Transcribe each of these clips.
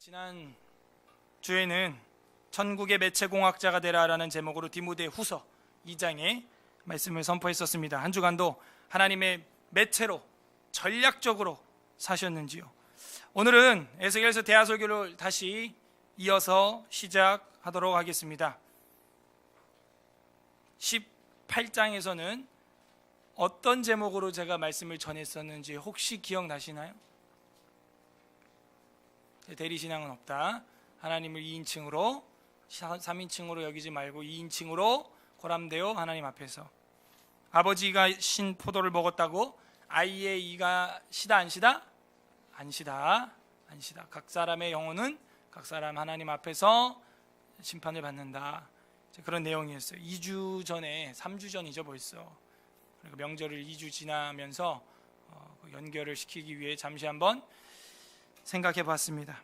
지난 주에는 천국의 매체공학자가 되라라는 제목으로 디모데 후서 2장의 말씀을 선포했었습니다. 한 주간도 하나님의 매체로 전략적으로 사셨는지요? 오늘은 에스겔서 대하설교를 다시 이어서 시작하도록 하겠습니다. 18장에서는 어떤 제목으로 제가 말씀을 전했었는지 혹시 기억나시나요? 대리신앙은 없다. 하나님을 2인칭으로 3인칭으로 여기지 말고 2인칭으로 고람되어 하나님 앞에서 아버지가 신 포도를 먹었다고 아이의 이가 시다 안 시다? 안 시다. 안 시다. 각 사람의 영혼은 각 사람 하나님 앞에서 심판을 받는다. 그런 내용이었어요. 2주 전에 3주 전이죠 벌써. 그리고 명절을 2주 지나면서 연결을 시키기 위해 잠시 한번 생각해 봤습니다.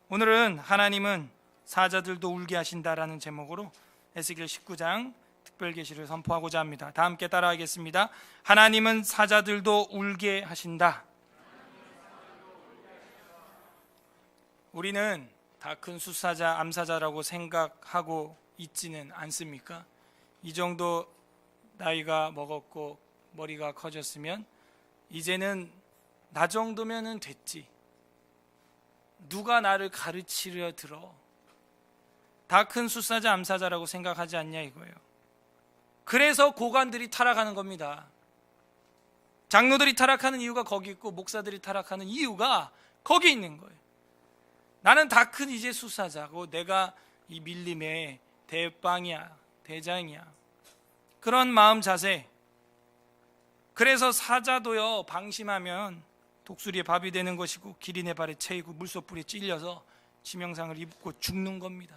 오늘은 하나님은 사자들도 울게 하신다라는 제목으로 에스겔 19장 특별 계시를 선포하고자 합니다. 다 함께 따라하겠습니다. 하나님은 사자들도 울게 하신다. 우리는 다 큰 숫사자, 암사자라고 생각하고 있지는 않습니까? 이 정도 나이가 먹었고 머리가 커졌으면 이제는 나 정도면은 됐지. 누가 나를 가르치려 들어. 다 큰 숫사자, 암사자라고 생각하지 않냐 이거예요. 그래서 고관들이 타락하는 겁니다. 장로들이 타락하는 이유가 거기 있고 목사들이 타락하는 이유가 거기 있는 거예요. 나는 다 큰 이제 숫사자고 내가 이 밀림의 대빵이야, 대장이야. 그런 마음 자세. 그래서 사자도요 방심하면 독수리의 밥이 되는 것이고 기린의 발에 채이고 물소불에 찔려서 치명상을 입고 죽는 겁니다.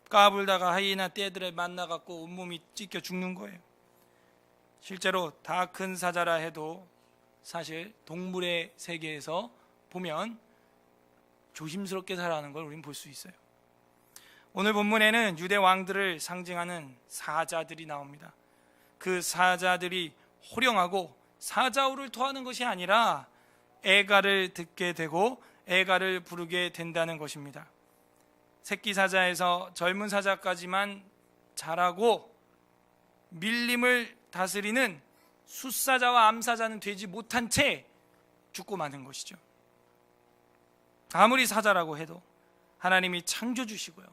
까불다가 하이에나 떼들에 만나갖고 온몸이 찢겨 죽는 거예요. 실제로 다 큰 사자라 해도 사실 동물의 세계에서 보면 조심스럽게 살아가는 걸 우리는 볼 수 있어요. 오늘 본문에는 유대 왕들을 상징하는 사자들이 나옵니다. 그 사자들이 호령하고 사자우를 토하는 것이 아니라 애가를 듣게 되고 애가를 부르게 된다는 것입니다. 새끼 사자에서 젊은 사자까지만 자라고 밀림을 다스리는 숫사자와 암사자는 되지 못한 채 죽고 마는 것이죠. 아무리 사자라고 해도 하나님이 창조주시고요,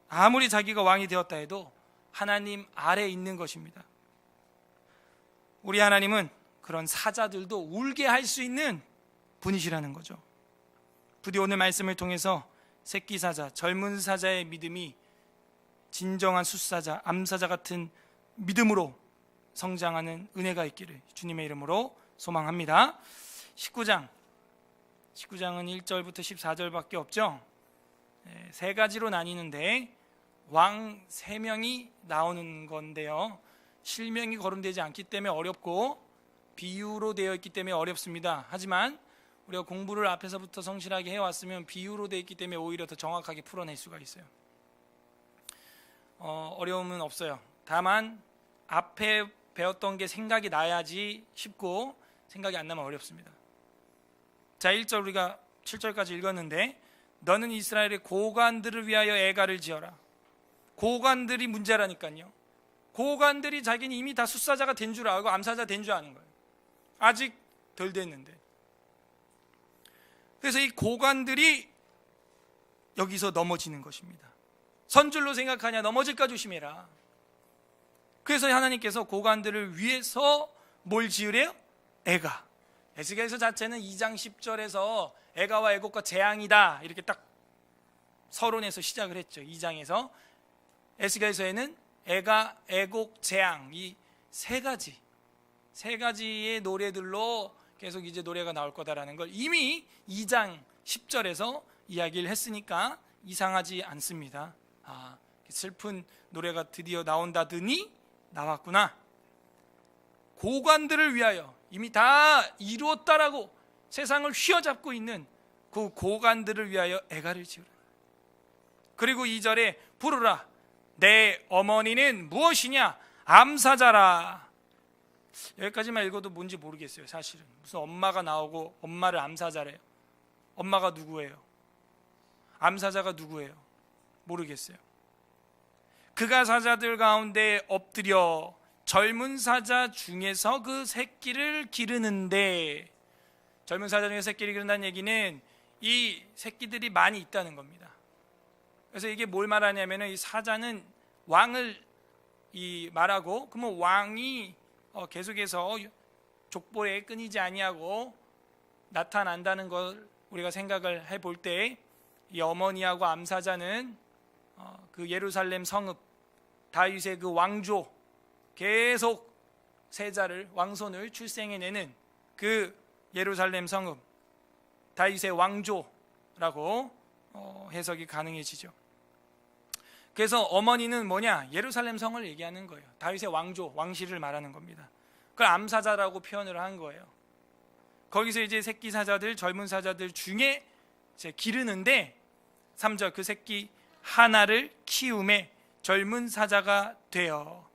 아무리 자기가 왕이 되었다 해도 하나님 아래에 있는 것입니다. 우리 하나님은 그런 사자들도 울게 할 수 있는 분이시라는 거죠. 부디 오늘 말씀을 통해서 새끼 사자, 젊은 사자의 믿음이 진정한 숫사자, 암사자 같은 믿음으로 성장하는 은혜가 있기를 주님의 이름으로 소망합니다. 19장은 1절부터 14절밖에 없죠. 세 가지로 나뉘는데 왕 3명이 나오는 건데요, 실명이 거론되지 않기 때문에 어렵고 비유로 되어 있기 때문에 어렵습니다. 하지만 우리가 공부를 앞에서부터 성실하게 해왔으면 비유로 되어 있기 때문에 오히려 더 정확하게 풀어낼 수가 있어요. 어려움은 없어요. 다만 앞에 배웠던 게 생각이 나야지 쉽고 생각이 안 나면 어렵습니다. 자, 1절 우리가 7절까지 읽었는데 너는 이스라엘의 고관들을 위하여 애가를 지어라. 고관들이 문제라니까요. 고관들이 자기는 이미 다 숫사자가 된 줄 알고 암사자 된 줄 아는 거예요. 아직 덜 됐는데. 그래서 이 고관들이 여기서 넘어지는 것입니다. 선줄로 생각하냐, 넘어질까 조심해라. 그래서 하나님께서 고관들을 위해서 뭘 지으래요? 애가. 에스겔서 자체는 2장 10절에서 애가와 애곡과 재앙이다 이렇게 딱 서론에서 시작을 했죠. 2장에서. 에스겔서에는 애가, 애곡, 재앙 이 세 가지의 노래들로 계속 이제 노래가 나올 거다라는 걸 이미 2장 10절에서 이야기를 했으니까 이상하지 않습니다. 아, 슬픈 노래가 드디어 나온다더니 나왔구나. 고관들을 위하여 이미 다 이루었다라고 세상을 휘어잡고 있는 그 고관들을 위하여 애가를 지으라. 그리고 2절에 부르라. 내 어머니는 무엇이냐? 암사자라. 여기까지만 읽어도 뭔지 모르겠어요. 사실은 무슨 엄마가 나오고 엄마를 암사자래요. 엄마가 누구예요? 암사자가 누구예요? 모르겠어요. 그가 사자들 가운데 엎드려 젊은 사자 중에서 그 새끼를 기르는데, 젊은 사자 중에서 새끼를 기른다는 얘기는 이 새끼들이 많이 있다는 겁니다. 그래서 이게 뭘 말하냐면은 이 사자는 왕을 말하고, 그러면 왕이 계속해서 족보에 끊이지 아니하고 나타난다는 걸 우리가 생각을 해볼 때, 이 어머니하고 암사자는 그 예루살렘 성읍 다윗의 그 왕조, 계속 세자를, 왕손을 출생해내는 그 예루살렘 성읍 다윗의 왕조라고 해석이 가능해지죠. 그래서 어머니는 뭐냐? 예루살렘 성을 얘기하는 거예요. 다윗의 왕조, 왕실을 말하는 겁니다. 그걸 암사자라고 표현을 한 거예요. 거기서 이제 새끼 사자들, 젊은 사자들 중에 이제 기르는데, 3절, 그 새끼 하나를 키움에 젊은 사자가 되어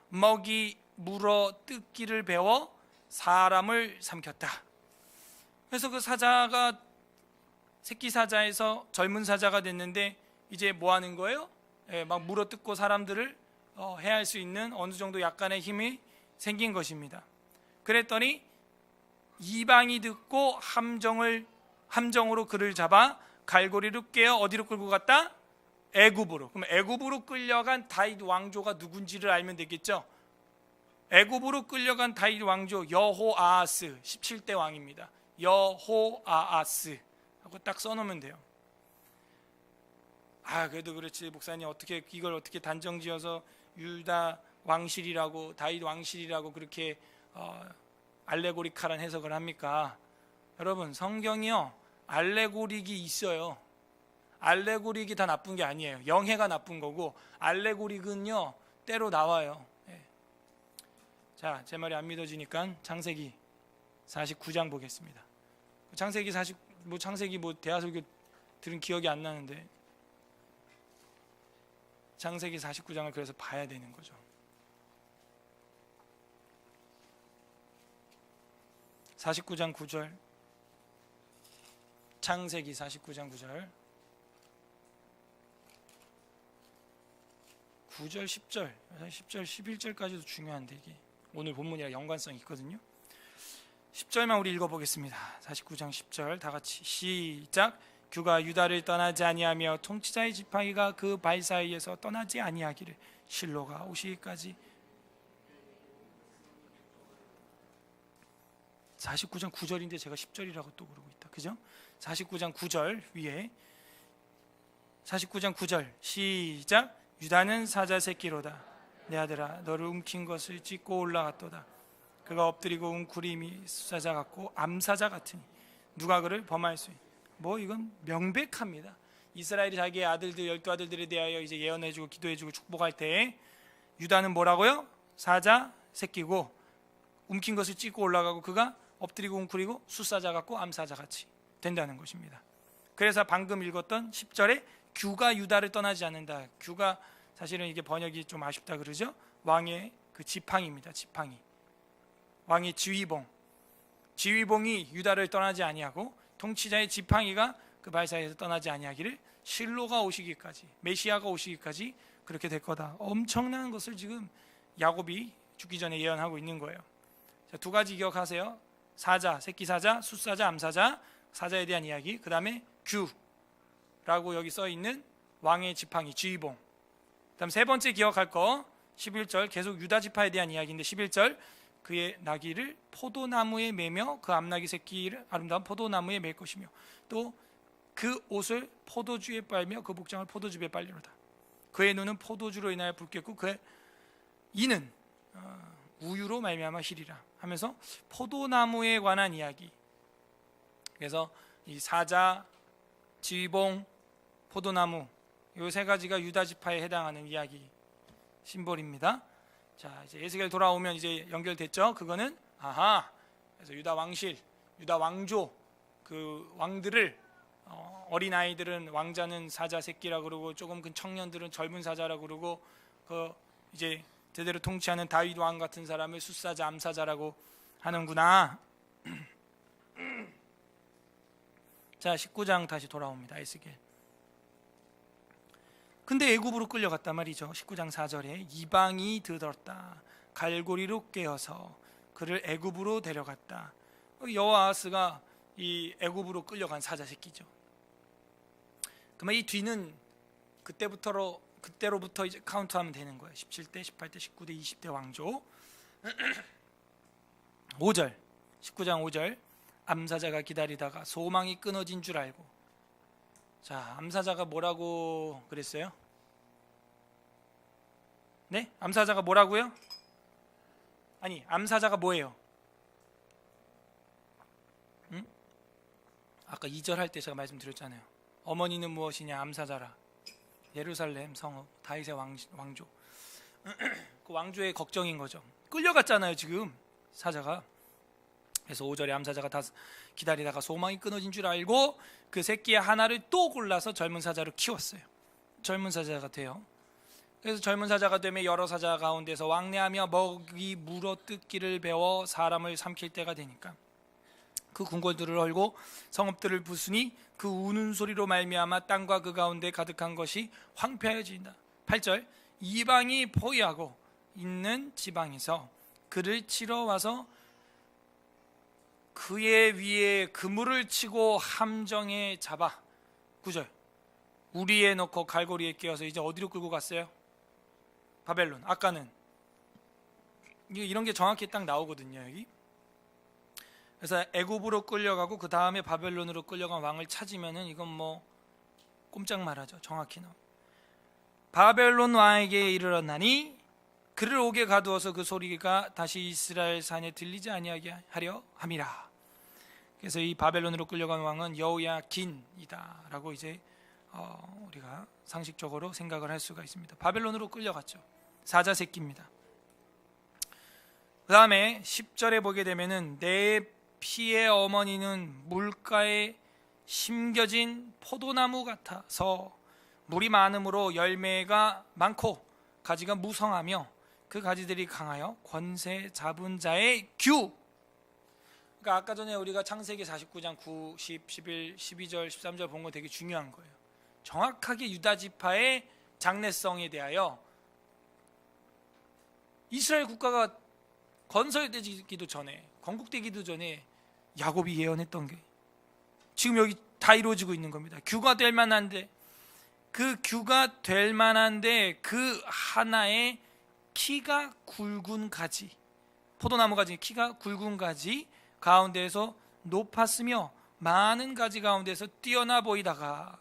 먹이 물어 뜯기를 배워 사람을 삼켰다. 그래서 그 사자가 새끼 사자에서 젊은 사자가 됐는데 이제 뭐 하는 거예요? 막 물어 뜯고 사람들을 해할 수 있는 어느 정도 약간의 힘이 생긴 것입니다. 그랬더니 이방이 듣고 함정으로 그를 잡아 갈고리로 꿰어 어디로 끌고 갔다? 애굽으로. 그럼 애굽으로 끌려간 다윗 왕조가 누군지를 알면 되겠죠. 애굽으로 끌려간 다윗 왕조 여호아하스 17대 왕입니다. 여호아하스 하고 딱 써놓으면 돼요. 그래도 그렇지 목사님, 이걸 어떻게 단정지어서 유다 왕실이라고, 다윗 왕실이라고 그렇게 알레고리칼한 해석을 합니까? 여러분, 성경이요 알레고릭이 있어요. 알레고릭이 다 나쁜 게 아니에요. 영해가 나쁜 거고, 알레고릭은요 때로 나와요. 자, 제 말이 안 믿어지니까 창세기 49장 보겠습니다. 창세기 대하설교 들은 기억이 안 나는데, 창세기 49장을 그래서 봐야 되는 거죠. 49장 9절, 창세기 49장 9절, 9절, 10절, 10절, 11절까지도 중요한데 이게 오늘 본문이랑 연관성이 있거든요. 10절만 우리 읽어보겠습니다. 49장 10절 다 같이 시작. 그가 유다를 떠나지 아니하며 통치자의 지팡이가 그 발 사이에서 떠나지 아니하기를 실로가 오시기까지. 49장 9절인데 제가 10절이라고 또 그러고 있다. 그죠? 49장 9절 위에 49장 9절 시작. 유다는 사자 새끼로다. 내 아들아, 너를 움킨 것을 찢고 올라갔도다. 그가 엎드리고 웅크림이 수사자 같고 암사자 같으니 누가 그를 범할 수 있. 이건 명백합니다. 이스라엘이 자기의 아들들 12아들들에 대하여 이제 예언해주고 기도해주고 축복할 때 유다는 뭐라고요? 사자 새끼고 움킨 것을 찢고 올라가고 그가 엎드리고 웅크리고 수사자 같고 암사자 같이 된다는 것입니다. 그래서 방금 읽었던 10절에 규가 유다를 떠나지 않는다. 규가 사실은 이게 번역이 좀 아쉽다 그러죠. 왕의 그 지팡이입니다. 지팡이. 왕의 지휘봉이 유다를 떠나지 아니하고 통치자의 지팡이가 그 발 사이에서 떠나지 아니하기를 실로가 오시기까지, 메시아가 오시기까지 그렇게 될 거다. 엄청난 것을 지금 야곱이 죽기 전에 예언하고 있는 거예요. 자, 두 가지 기억하세요. 사자, 새끼 사자, 숫사자, 암사자, 사자에 대한 이야기. 그 다음에 규라고 여기 써 있는 왕의 지팡이, 지휘봉. 그다음 세 번째 기억할 거 11절 계속 유다 지파에 대한 이야기인데 11절 그의 나귀를 포도나무에 매며 그 암나귀 새끼를 아름다운 포도나무에 맬 것이며 또 그 옷을 포도주에 빨며 그 복장을 포도즙에 빨리로다. 그의 눈은 포도주로 인하여 붉겠고 그의 이는 우유로 말미암아 희리라 하면서 포도나무에 관한 이야기. 그래서 이 사자, 지휘봉, 포도나무 이 세 가지가 유다 지파에 해당하는 이야기 심볼입니다. 자, 이제 에스겔 돌아오면 이제 연결됐죠. 그거는 그래서 유다 왕실, 유다 왕조 그 왕들을 어린 아이들은 왕자는 사자 새끼라 그러고 조금 큰 청년들은 젊은 사자라 그러고 그 이제 제대로 통치하는 다윗 왕 같은 사람을 숫사자, 암사자라고 하는구나. 자, 19장 다시 돌아옵니다. 에스겔. 근데 애굽으로 끌려갔단 말이죠. 19장 4절에 이방이 들었다. 갈고리로 꿰어서 그를 애굽으로 데려갔다. 여호아하스가 이 애굽으로 끌려간 사자 새끼죠. 그러면 이 뒤는 그때로부터 이제 카운트하면 되는 거예요. 17대, 18대, 19대, 20대 왕조. 5절, 19장 5절. 암사자가 기다리다가 소망이 끊어진 줄 알고. 자, 암사자가 뭐라고 그랬어요? 네? 암사자가 뭐라고요? 아니, 암사자가 뭐예요? 응? 아까 2절 할 때 제가 말씀드렸잖아요. 어머니는 무엇이냐? 암사자라. 예루살렘 성읍 다윗의 왕조. 그 왕조의 걱정인 거죠. 끌려갔잖아요 지금 사자가. 그래서 5절에 암사자가 다 기다리다가 소망이 끊어진 줄 알고 그 새끼의 하나를 또 골라서 젊은 사자로 키웠어요. 젊은 사자가 돼요. 그래서 젊은 사자가 되면 여러 사자 가운데서 왕래하며 먹이 물어뜯기를 배워 사람을 삼킬 때가 되니까 그 궁궐들을 헐고 성읍들을 부수니 그 우는 소리로 말미암아 땅과 그 가운데 가득한 것이 황폐해진다. 8절 이방이 포위하고 있는 지방에서 그를 치러 와서 그의 위에 그물을 치고 함정에 잡아. 9절 우리에 넣고 갈고리에 끼워서 이제 어디로 끌고 갔어요? 바벨론. 아까는 이런 게 정확히 딱 나오거든요 여기. 그래서 애굽으로 끌려가고 그 다음에 바벨론으로 끌려간 왕을 찾으면은 이건 뭐 꼼짝 말하죠. 정확히 나와. 바벨론 왕에게 이르렀나니 그를 옥에 가두어서 그 소리가 다시 이스라엘 산에 들리지 아니하게 하려 함이라. 그래서 이 바벨론으로 끌려간 왕은 여호야긴이다라고 이제 우리가 상식적으로 생각을 할 수가 있습니다. 바벨론으로 끌려갔죠. 사자 새끼입니다. 그 다음에 10절에 보게 되면은 내 피의 어머니는 물가에 심겨진 포도나무 같아서 물이 많음으로 열매가 많고 가지가 무성하며 그 가지들이 강하여 권세 잡은 자의 규. 그러니까 아까 전에 우리가 창세기 49장 9, 10, 11, 12절, 13절 본 거 되게 중요한 거예요. 정확하게 유다 지파의 장래성에 대하여 이스라엘 국가가 건설되기도 전에, 건국되기도 전에 야곱이 예언했던 게 지금 여기 다 이루어지고 있는 겁니다. 규가 될 만한데 그 규가 될 만한데 그 하나의 키가 굵은 가지, 포도나무 가지 키가 굵은 가지 가운데에서 높았으며 많은 가지 가운데서 뛰어나 보이다가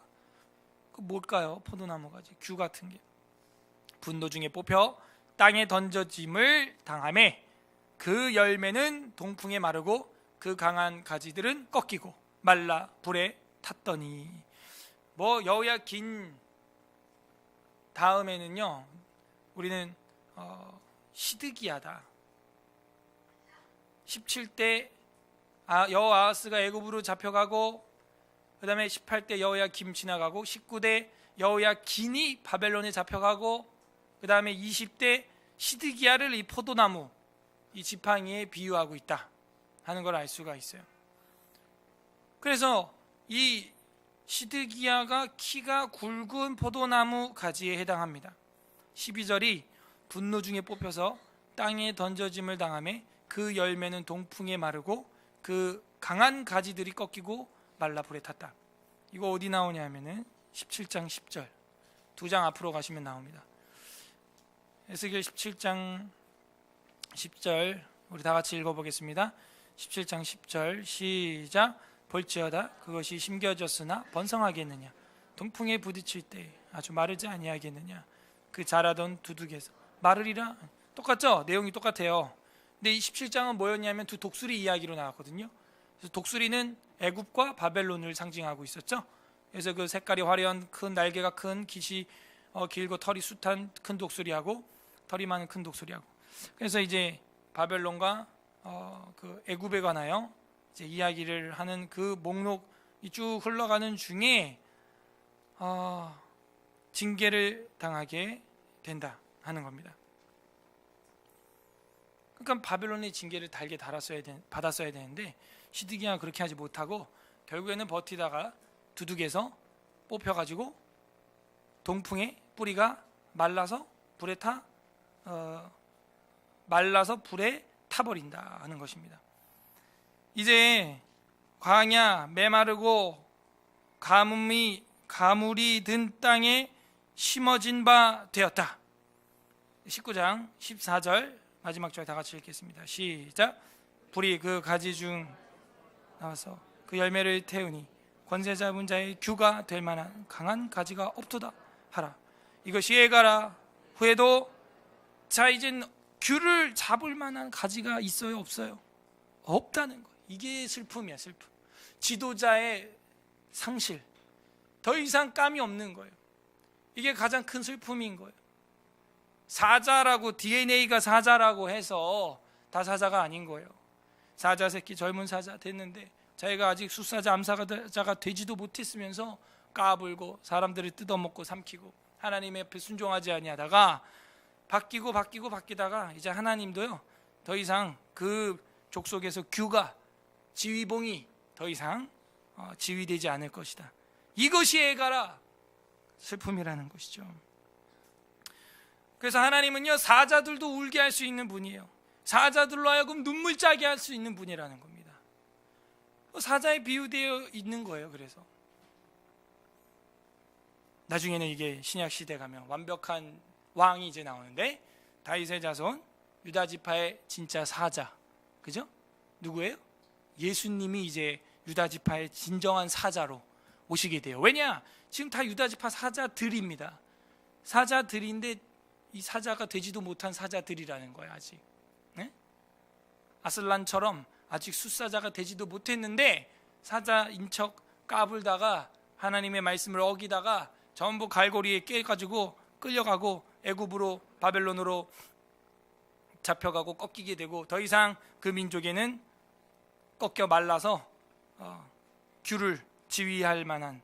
그 뭘까요? 포도나무 가지 규 같은 게 분노 중에 뽑혀 땅에 던져짐을 당하매 그 열매는 동풍에 마르고 그 강한 가지들은 꺾이고 말라 불에 탔더니. 뭐 여호야긴 다음에는요 우리는 시드기야다. 17대 여호아하스가 애굽으로 잡혀가고 그 다음에 18대 여호야김 지나가고 19대 여호야긴이 바벨론에 잡혀가고 그 다음에 20대 시드기야를 이 포도나무 이 지팡이에 비유하고 있다 하는 걸 알 수가 있어요. 그래서 이 시드기야가 키가 굵은 포도나무 가지에 해당합니다. 12절이 분노 중에 뽑혀서 땅에 던져짐을 당하매 그 열매는 동풍에 마르고 그 강한 가지들이 꺾이고 말라 불에 탔다. 이거 어디 나오냐 하면은 17장 10절. 두 장 앞으로 가시면 나옵니다. 에스겔 17장 10절 우리 다 같이 읽어보겠습니다. 17장 10절 시작. 볼지어다 그것이 심겨졌으나 번성하겠느냐 동풍에 부딪힐 때 아주 마르지 아니하겠느냐 그 자라던 두둑에서 마르리라. 똑같죠? 내용이 똑같아요. 근데 이 17장은 뭐였냐면 두 독수리 이야기로 나왔거든요. 그래서 독수리는 애굽과 바벨론을 상징하고 있었죠. 그래서 그 색깔이 화려한 큰 날개가 큰 깃이 길고 털이 숱한 큰 독수리하고 털이 많은 큰 독수리하고. 그래서 이제 바벨론과 그 애굽에 관하여 이제 이야기를 하는 그 목록이 쭉 흘러가는 중에 징계를 당하게 된다 하는 겁니다. 그러니까 바벨론의 징계를 달게 받았어야 되는데 시드기야가 그렇게 하지 못하고 결국에는 버티다가 두둑에서 뽑혀가지고 동풍에 뿌리가 말라서 불에 타버린다 하는 것입니다. 이제 광야 메마르고 가물이 든 땅에 심어진 바 되었다. 19장 14절 마지막 절 다 같이 읽겠습니다. 시작. 불이 그 가지 중 나와서 그 열매를 태우니 권세 잡은 자의 규가 될 만한 강한 가지가 없도다 하라. 이것이 애가라. 후에도 자 이젠 규를 잡을 만한 가지가 있어요 없어요? 없다는 거예요. 이게 슬픔이야. 슬픔. 지도자의 상실. 더 이상 깜이 없는 거예요. 이게 가장 큰 슬픔인 거예요. 사자라고 DNA가 사자라고 해서 다 사자가 아닌 거예요. 사자 새끼 젊은 사자 됐는데 자기가 아직 숫사자 암사자가 되지도 못했으면서 까불고 사람들을 뜯어먹고 삼키고 하나님 앞에 순종하지 아니하다가 바뀌다가 이제 하나님도요 더 이상 그 족속에서 규가 지휘봉이 더 이상 지휘되지 않을 것이다. 이것이 애가라. 슬픔이라는 것이죠. 그래서 하나님은요 사자들도 울게 할 수 있는 분이에요. 사자들로 하여금 눈물 짜게 할 수 있는 분이라는 겁니다. 사자에 비유되어 있는 거예요. 그래서 나중에는 이게 신약 시대 가면 완벽한 왕이 이제 나오는데 다윗의 자손 유다 지파의 진짜 사자, 그죠? 누구예요? 예수님이 이제 유다 지파의 진정한 사자로 오시게 돼요. 왜냐? 지금 다 유다 지파 사자들입니다. 사자들인데 이 사자가 되지도 못한 사자들이라는 거예요. 아직 아슬란처럼 아직 숫사자가 되지도 못했는데 사자인 척 까불다가 하나님의 말씀을 어기다가 전부 갈고리에 깨가지고 끌려가고 애굽으로 바벨론으로 잡혀가고 꺾이게 되고 더 이상 그 민족에는 꺾여 말라서 규를 지휘할 만한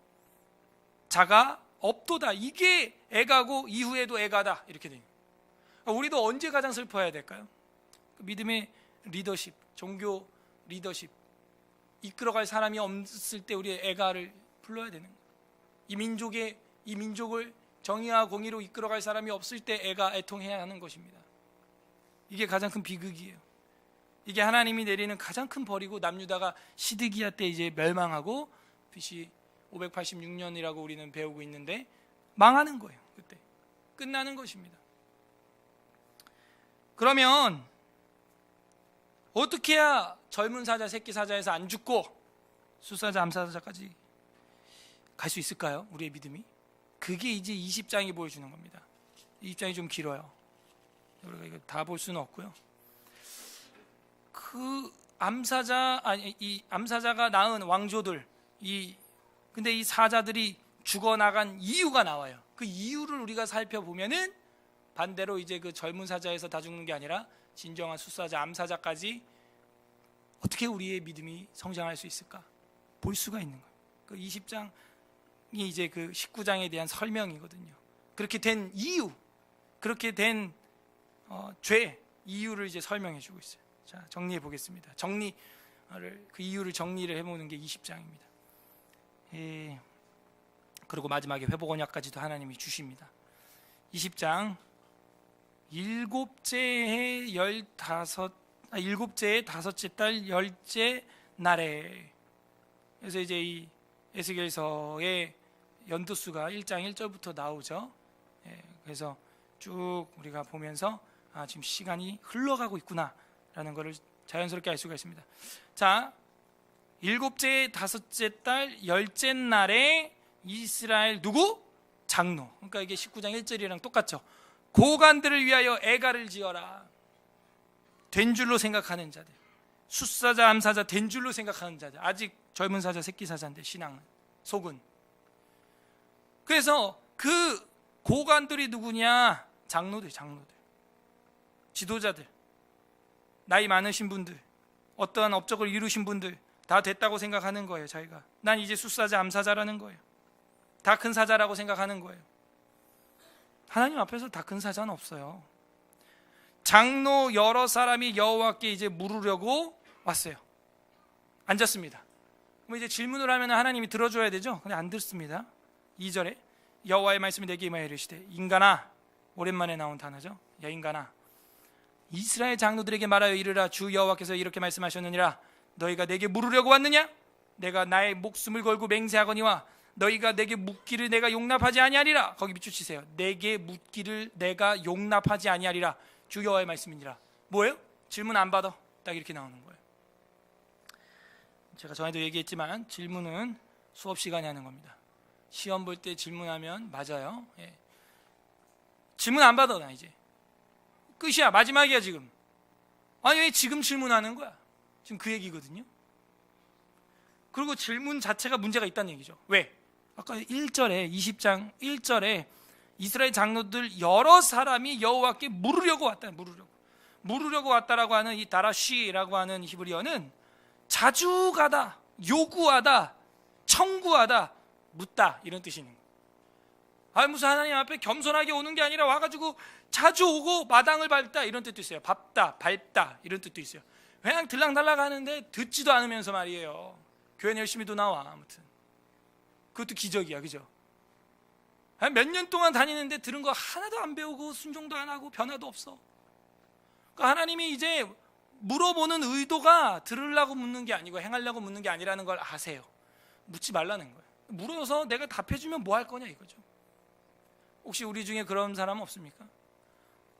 자가 없도다. 이게 애가고 이후에도 애가다. 이렇게 돼요. 우리도 언제 가장 슬퍼해야 될까요? 믿음의 리더십, 종교 리더십 이끌어갈 사람이 없을 때 우리 애가를 불러야 되는 거예요. 이 민족을 정의와 공의로 이끌어갈 사람이 없을 때 애가 애통해야 하는 것입니다. 이게 가장 큰 비극이에요. 이게 하나님이 내리는 가장 큰 벌이고 남유다가 시드기야 때 이제 멸망하고 BC 586년이라고 우리는 배우고 있는데 망하는 거예요. 그때 끝나는 것입니다. 그러면 어떻게 해야 젊은 사자, 새끼 사자에서 안 죽고 숫사자, 암사자까지 갈 수 있을까요? 우리의 믿음이? 그게 이제 20장이 보여주는 겁니다. 20장이 좀 길어요. 우리가 이거 다 볼 수는 없고요. 그 이 암사자가 낳은 왕조들, 근데 이 사자들이 죽어나간 이유가 나와요. 그 이유를 우리가 살펴보면은 반대로 이제 그 젊은 사자에서 다 죽는 게 아니라 진정한 숫사자, 암사자까지 어떻게 우리의 믿음이 성장할 수 있을까 볼 수가 있는 거예요. 그 20장이 이제 그 19장에 대한 설명이거든요. 그렇게 된 이유, 그렇게 된 죄 이유를 이제 설명해 주고 있어요. 자, 정리해 보겠습니다. 그 이유를 정리를 해보는 게 20장입니다. 그리고 마지막에 회복 언약까지도 하나님이 주십니다. 20장 일곱째 다섯째 달 열째 날에, 그래서 이제 이 에스겔서의 연도수가 1장 1절부터 나오죠. 그래서 쭉 우리가 보면서 지금 시간이 흘러가고 있구나 라는 것을 자연스럽게 알 수가 있습니다. 자, 일곱째 다섯째 달 열째 날에 이스라엘 누구? 장로. 그러니까 이게 19장 1절이랑 똑같죠. 고관들을 위하여 애가를 지어라. 된 줄로 생각하는 자들, 숫사자, 암사자 된 줄로 생각하는 자들, 아직 젊은 사자, 새끼 사자인데 신앙은 속은. 그래서 그 고관들이 누구냐? 장로들, 지도자들, 나이 많으신 분들, 어떠한 업적을 이루신 분들 다 됐다고 생각하는 거예요. 자기가 난 이제 숫사자, 암사자라는 거예요. 다 큰 사자라고 생각하는 거예요. 하나님 앞에서 다 큰 사자는 없어요. 장로 여러 사람이 여호와께 이제 물으려고 왔어요. 앉았습니다. 그럼 이제 질문을 하면 하나님이 들어줘야 되죠. 근데 안 듣습니다. 2절에 여호와의 말씀이 내게 임하여 이르시되 인간아, 오랜만에 나온 단어죠. 야 인간아, 이스라엘 장로들에게 말하여 이르라. 주 여호와께서 이렇게 말씀하셨느니라. 너희가 내게 물으려고 왔느냐? 내가 나의 목숨을 걸고 맹세하거니와 너희가 내게 묻기를 내가 용납하지 아니하리라. 거기 비추치세요. 내게 묻기를 내가 용납하지 아니하리라. 주 여호와의 말씀이니라. 뭐예요? 질문 안 받아. 딱 이렇게 나오는 거예요. 제가 전에도 얘기했지만 질문은 수업 시간에 하는 겁니다. 시험 볼 때 질문하면 맞아요. 예. 질문 안 받아. 나 이제 끝이야. 마지막이야 지금. 아니 왜 지금 질문하는 거야? 지금 그 얘기거든요. 그리고 질문 자체가 문제가 있다는 얘기죠. 왜? 아까 1절에 20장 1절에 이스라엘 장로들 여러 사람이 여호와께 물으려고 왔다. 물으려고 왔다라고 하는 이 다라쉬라고 하는 히브리어는 자주 가다, 요구하다, 청구하다, 묻다 이런 뜻이 있는 거예요. 무슨 하나님 앞에 겸손하게 오는 게 아니라 와가지고 자주 오고 마당을 밟다 이런 뜻도 있어요. 밟다 이런 뜻도 있어요. 그냥 들락달락 하는데 듣지도 않으면서 말이에요. 교회는 열심히도 나와. 아무튼 그것도 기적이야. 그죠? 몇 년 동안 다니는데 들은 거 하나도 안 배우고 순종도 안 하고 변화도 없어. 그러니까 하나님이 이제 물어보는 의도가 들으려고 묻는 게 아니고 행하려고 묻는 게 아니라는 걸 아세요. 묻지 말라는 거예요. 물어서 내가 답해주면 뭐 할 거냐 이거죠. 혹시 우리 중에 그런 사람 없습니까?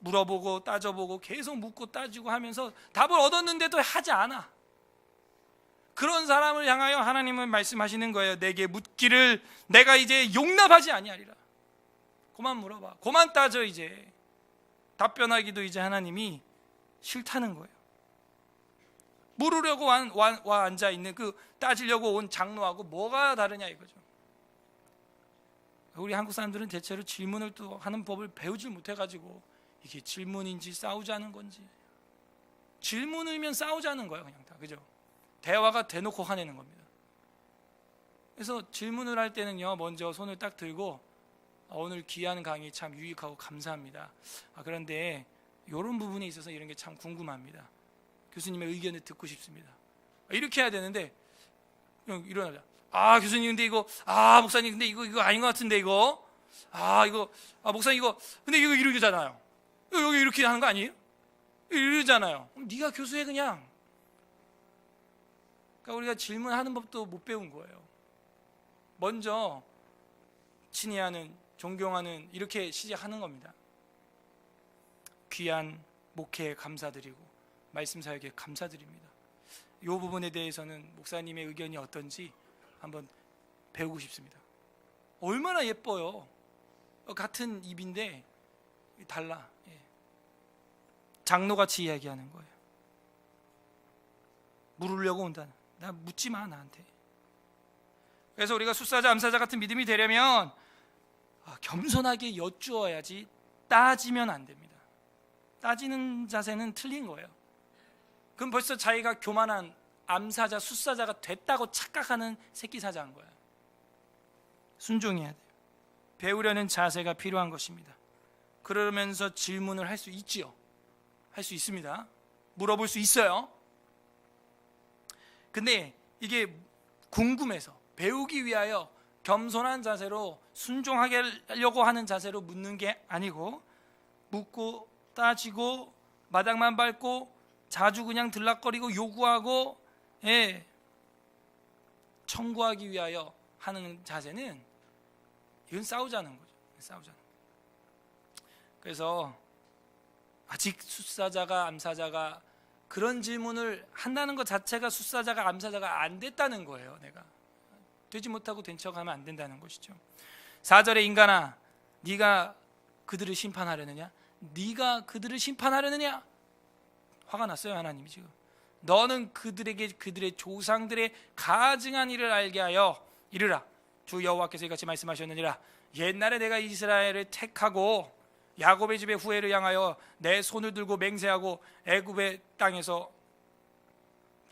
물어보고 따져보고 계속 묻고 따지고 하면서 답을 얻었는데도 하지 않아. 그런 사람을 향하여 하나님은 말씀하시는 거예요. 내게 묻기를 내가 이제 용납하지 아니하리라. 그만 물어봐. 그만 따져. 이제 답변하기도 이제 하나님이 싫다는 거예요. 물으려고 와 앉아있는 그 따지려고 온 장로하고 뭐가 다르냐 이거죠. 우리 한국 사람들은 대체로 질문을 또 하는 법을 배우질 못해가지고 이게 질문인지 싸우자는 건지, 질문이면 싸우자는 거예요. 그냥 다. 그죠? 대화가 대놓고 화내는 겁니다. 그래서 질문을 할 때는요, 먼저 손을 딱 들고 오늘 귀한 강의 참 유익하고 감사합니다. 그런데 이런 부분에 있어서 이런 게 참 궁금합니다. 교수님의 의견을 듣고 싶습니다. 이렇게 해야 되는데 일어나자. 교수님 근데 이거 목사님 근데 이거 아닌 것 같은데 이거 목사님 이거 근데 이거 이러잖아요. 여기 이렇게 하는 거 아니에요? 이러잖아요. 네가 교수해 그냥. 그러니까 우리가 질문하는 법도 못 배운 거예요. 먼저 친애하는, 존경하는 이렇게 시작하는 겁니다. 귀한 목회에 감사드리고 말씀 사역에 감사드립니다. 이 부분에 대해서는 목사님의 의견이 어떤지 한번 배우고 싶습니다. 얼마나 예뻐요. 같은 입인데 달라. 장로같이 이야기하는 거예요. 물으려고 온다는. 나 묻지 마 나한테. 그래서 우리가 숫사자 암사자 같은 믿음이 되려면 겸손하게 여쭈어야지 따지면 안 됩니다. 따지는 자세는 틀린 거예요. 그럼 벌써 자기가 교만한 암사자, 숫사자가 됐다고 착각하는 새끼 사자인 거예요. 순종해야 돼요. 배우려는 자세가 필요한 것입니다. 그러면서 질문을 할 수 있지요. 할 수 있습니다. 물어볼 수 있어요. 근데 이게 궁금해서 배우기 위하여 겸손한 자세로 순종하게 하려고 하는 자세로 묻는 게 아니고, 묻고 따지고 마당만 밟고 자주 그냥 들락거리고 요구하고 청구하기 위하여 하는 자세는 이건 싸우자는 거죠. 싸우자는. 그래서 아직 숫사자가 암사자가 그런 질문을 한다는 것 자체가 숫사자가 암사자가 안 됐다는 거예요. 내가 되지 못하고 된 척하면 안 된다는 것이죠. 4절에 인간아, 네가 그들을 심판하려느냐? 네가 그들을 심판하려느냐? 화가 났어요. 하나님이 지금. 너는 그들에게 그들의 조상들의 가증한 일을 알게 하여 이르라. 주 여호와께서 이같이 말씀하셨느니라. 옛날에 내가 이스라엘을 택하고 야곱의 집의 후예를 향하여 내 손을 들고 맹세하고 애굽의 땅에서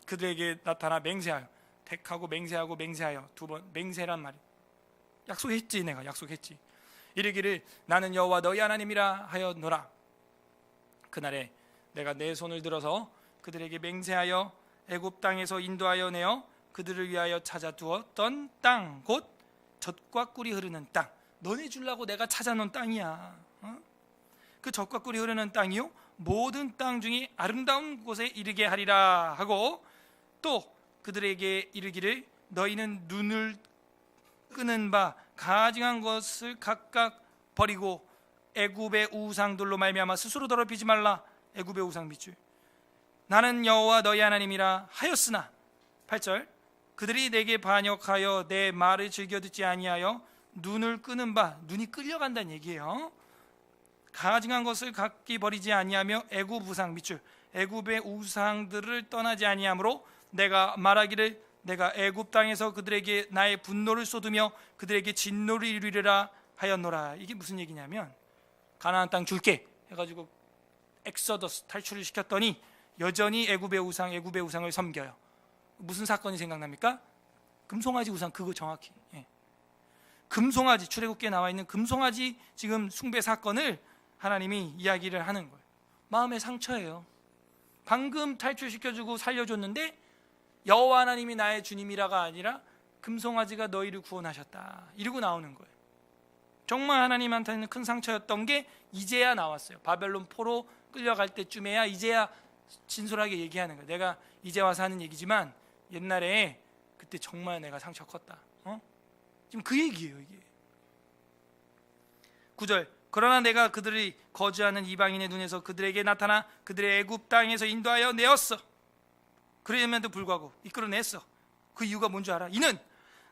그들에게 나타나 맹세하여, 택하고 맹세하고 맹세하여, 두 번 맹세란 말이 약속했지. 내가 약속했지. 이르기를 나는 여호와 너희 하나님이라 하였노라. 그날에 내가 내 손을 들어서 그들에게 맹세하여 애굽 땅에서 인도하여 내어 그들을 위하여 찾아두었던 땅 곧 젖과 꿀이 흐르는 땅, 너네 주려고 내가 찾아놓은 땅이야. 그 젖과 꿀이 흐르는 땅이요 모든 땅 중에 아름다운 곳에 이르게 하리라 하고, 또 그들에게 이르기를 너희는 눈을 끄는 바 가증한 것을 각각 버리고 애굽의 우상들로 말미암아 스스로 더럽히지 말라. 애굽의 우상 밑줄, 나는 여호와 너희 하나님이라 하였으나 8절 그들이 내게 반역하여 내 말을 즐겨 듣지 아니하여 눈을 끄는 바, 눈이 끌려간다는 얘기예요. 가증한 것을 각기 버리지 아니하며 애굽 우상 밑줄, 애굽의 우상들을 떠나지 아니하므로 내가 말하기를 내가 애굽 땅에서 그들에게 나의 분노를 쏟으며 그들에게 진노를 이루리라 하였노라. 이게 무슨 얘기냐면, 가나안 땅 줄게 해가지고 엑소더스 탈출을 시켰더니 여전히 애굽의 우상을 섬겨요. 무슨 사건이 생각납니까? 금송아지 우상, 그거 정확히, 금송아지, 출애굽기에 나와 있는 금송아지 지금 숭배 사건을 하나님이 이야기를 하는 거예요. 마음의 상처예요. 방금 탈출시켜주고 살려줬는데 여호와 하나님이 나의 주님이라가 아니라 금송아지가 너희를 구원하셨다 이러고 나오는 거예요. 정말 하나님한테는 큰 상처였던 게 이제야 나왔어요. 바벨론 포로 끌려갈 때쯤에야 이제야 진솔하게 얘기하는 거예요. 내가 이제 와서 하는 얘기지만 옛날에 그때 정말 내가 상처 컸다. 지금 그 얘기예요. 이게 9절 그러나 내가 그들이 거주하는 이방인의 눈에서 그들에게 나타나 그들의 애굽 땅에서 인도하여 내었어. 그럼에도 불구하고 이끌어냈어. 그 이유가 뭔지 알아? 이는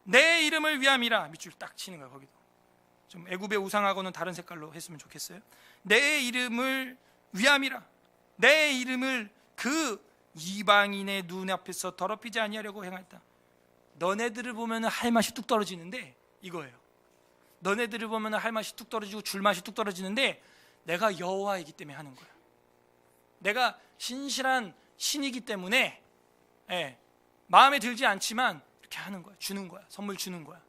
내 이름을 위함이라. 밑줄 딱 치는 거야. 거기도 좀 애굽의 우상하고는 다른 색깔로 했으면 좋겠어요. 내 이름을 위함이라. 내 이름을 그 이방인의 눈앞에서 더럽히지 아니하려고 행했다. 너네들을 보면 할 맛이 뚝 떨어지는데 이거예요. 너네들을 보면 할 맛이 뚝 떨어지고 줄 맛이 뚝 떨어지는데 내가 여호와이기 때문에 하는 거야. 내가 신실한 신이기 때문에 마음에 들지 않지만 이렇게 하는 거야. 주는 거야. 선물 주는 거야.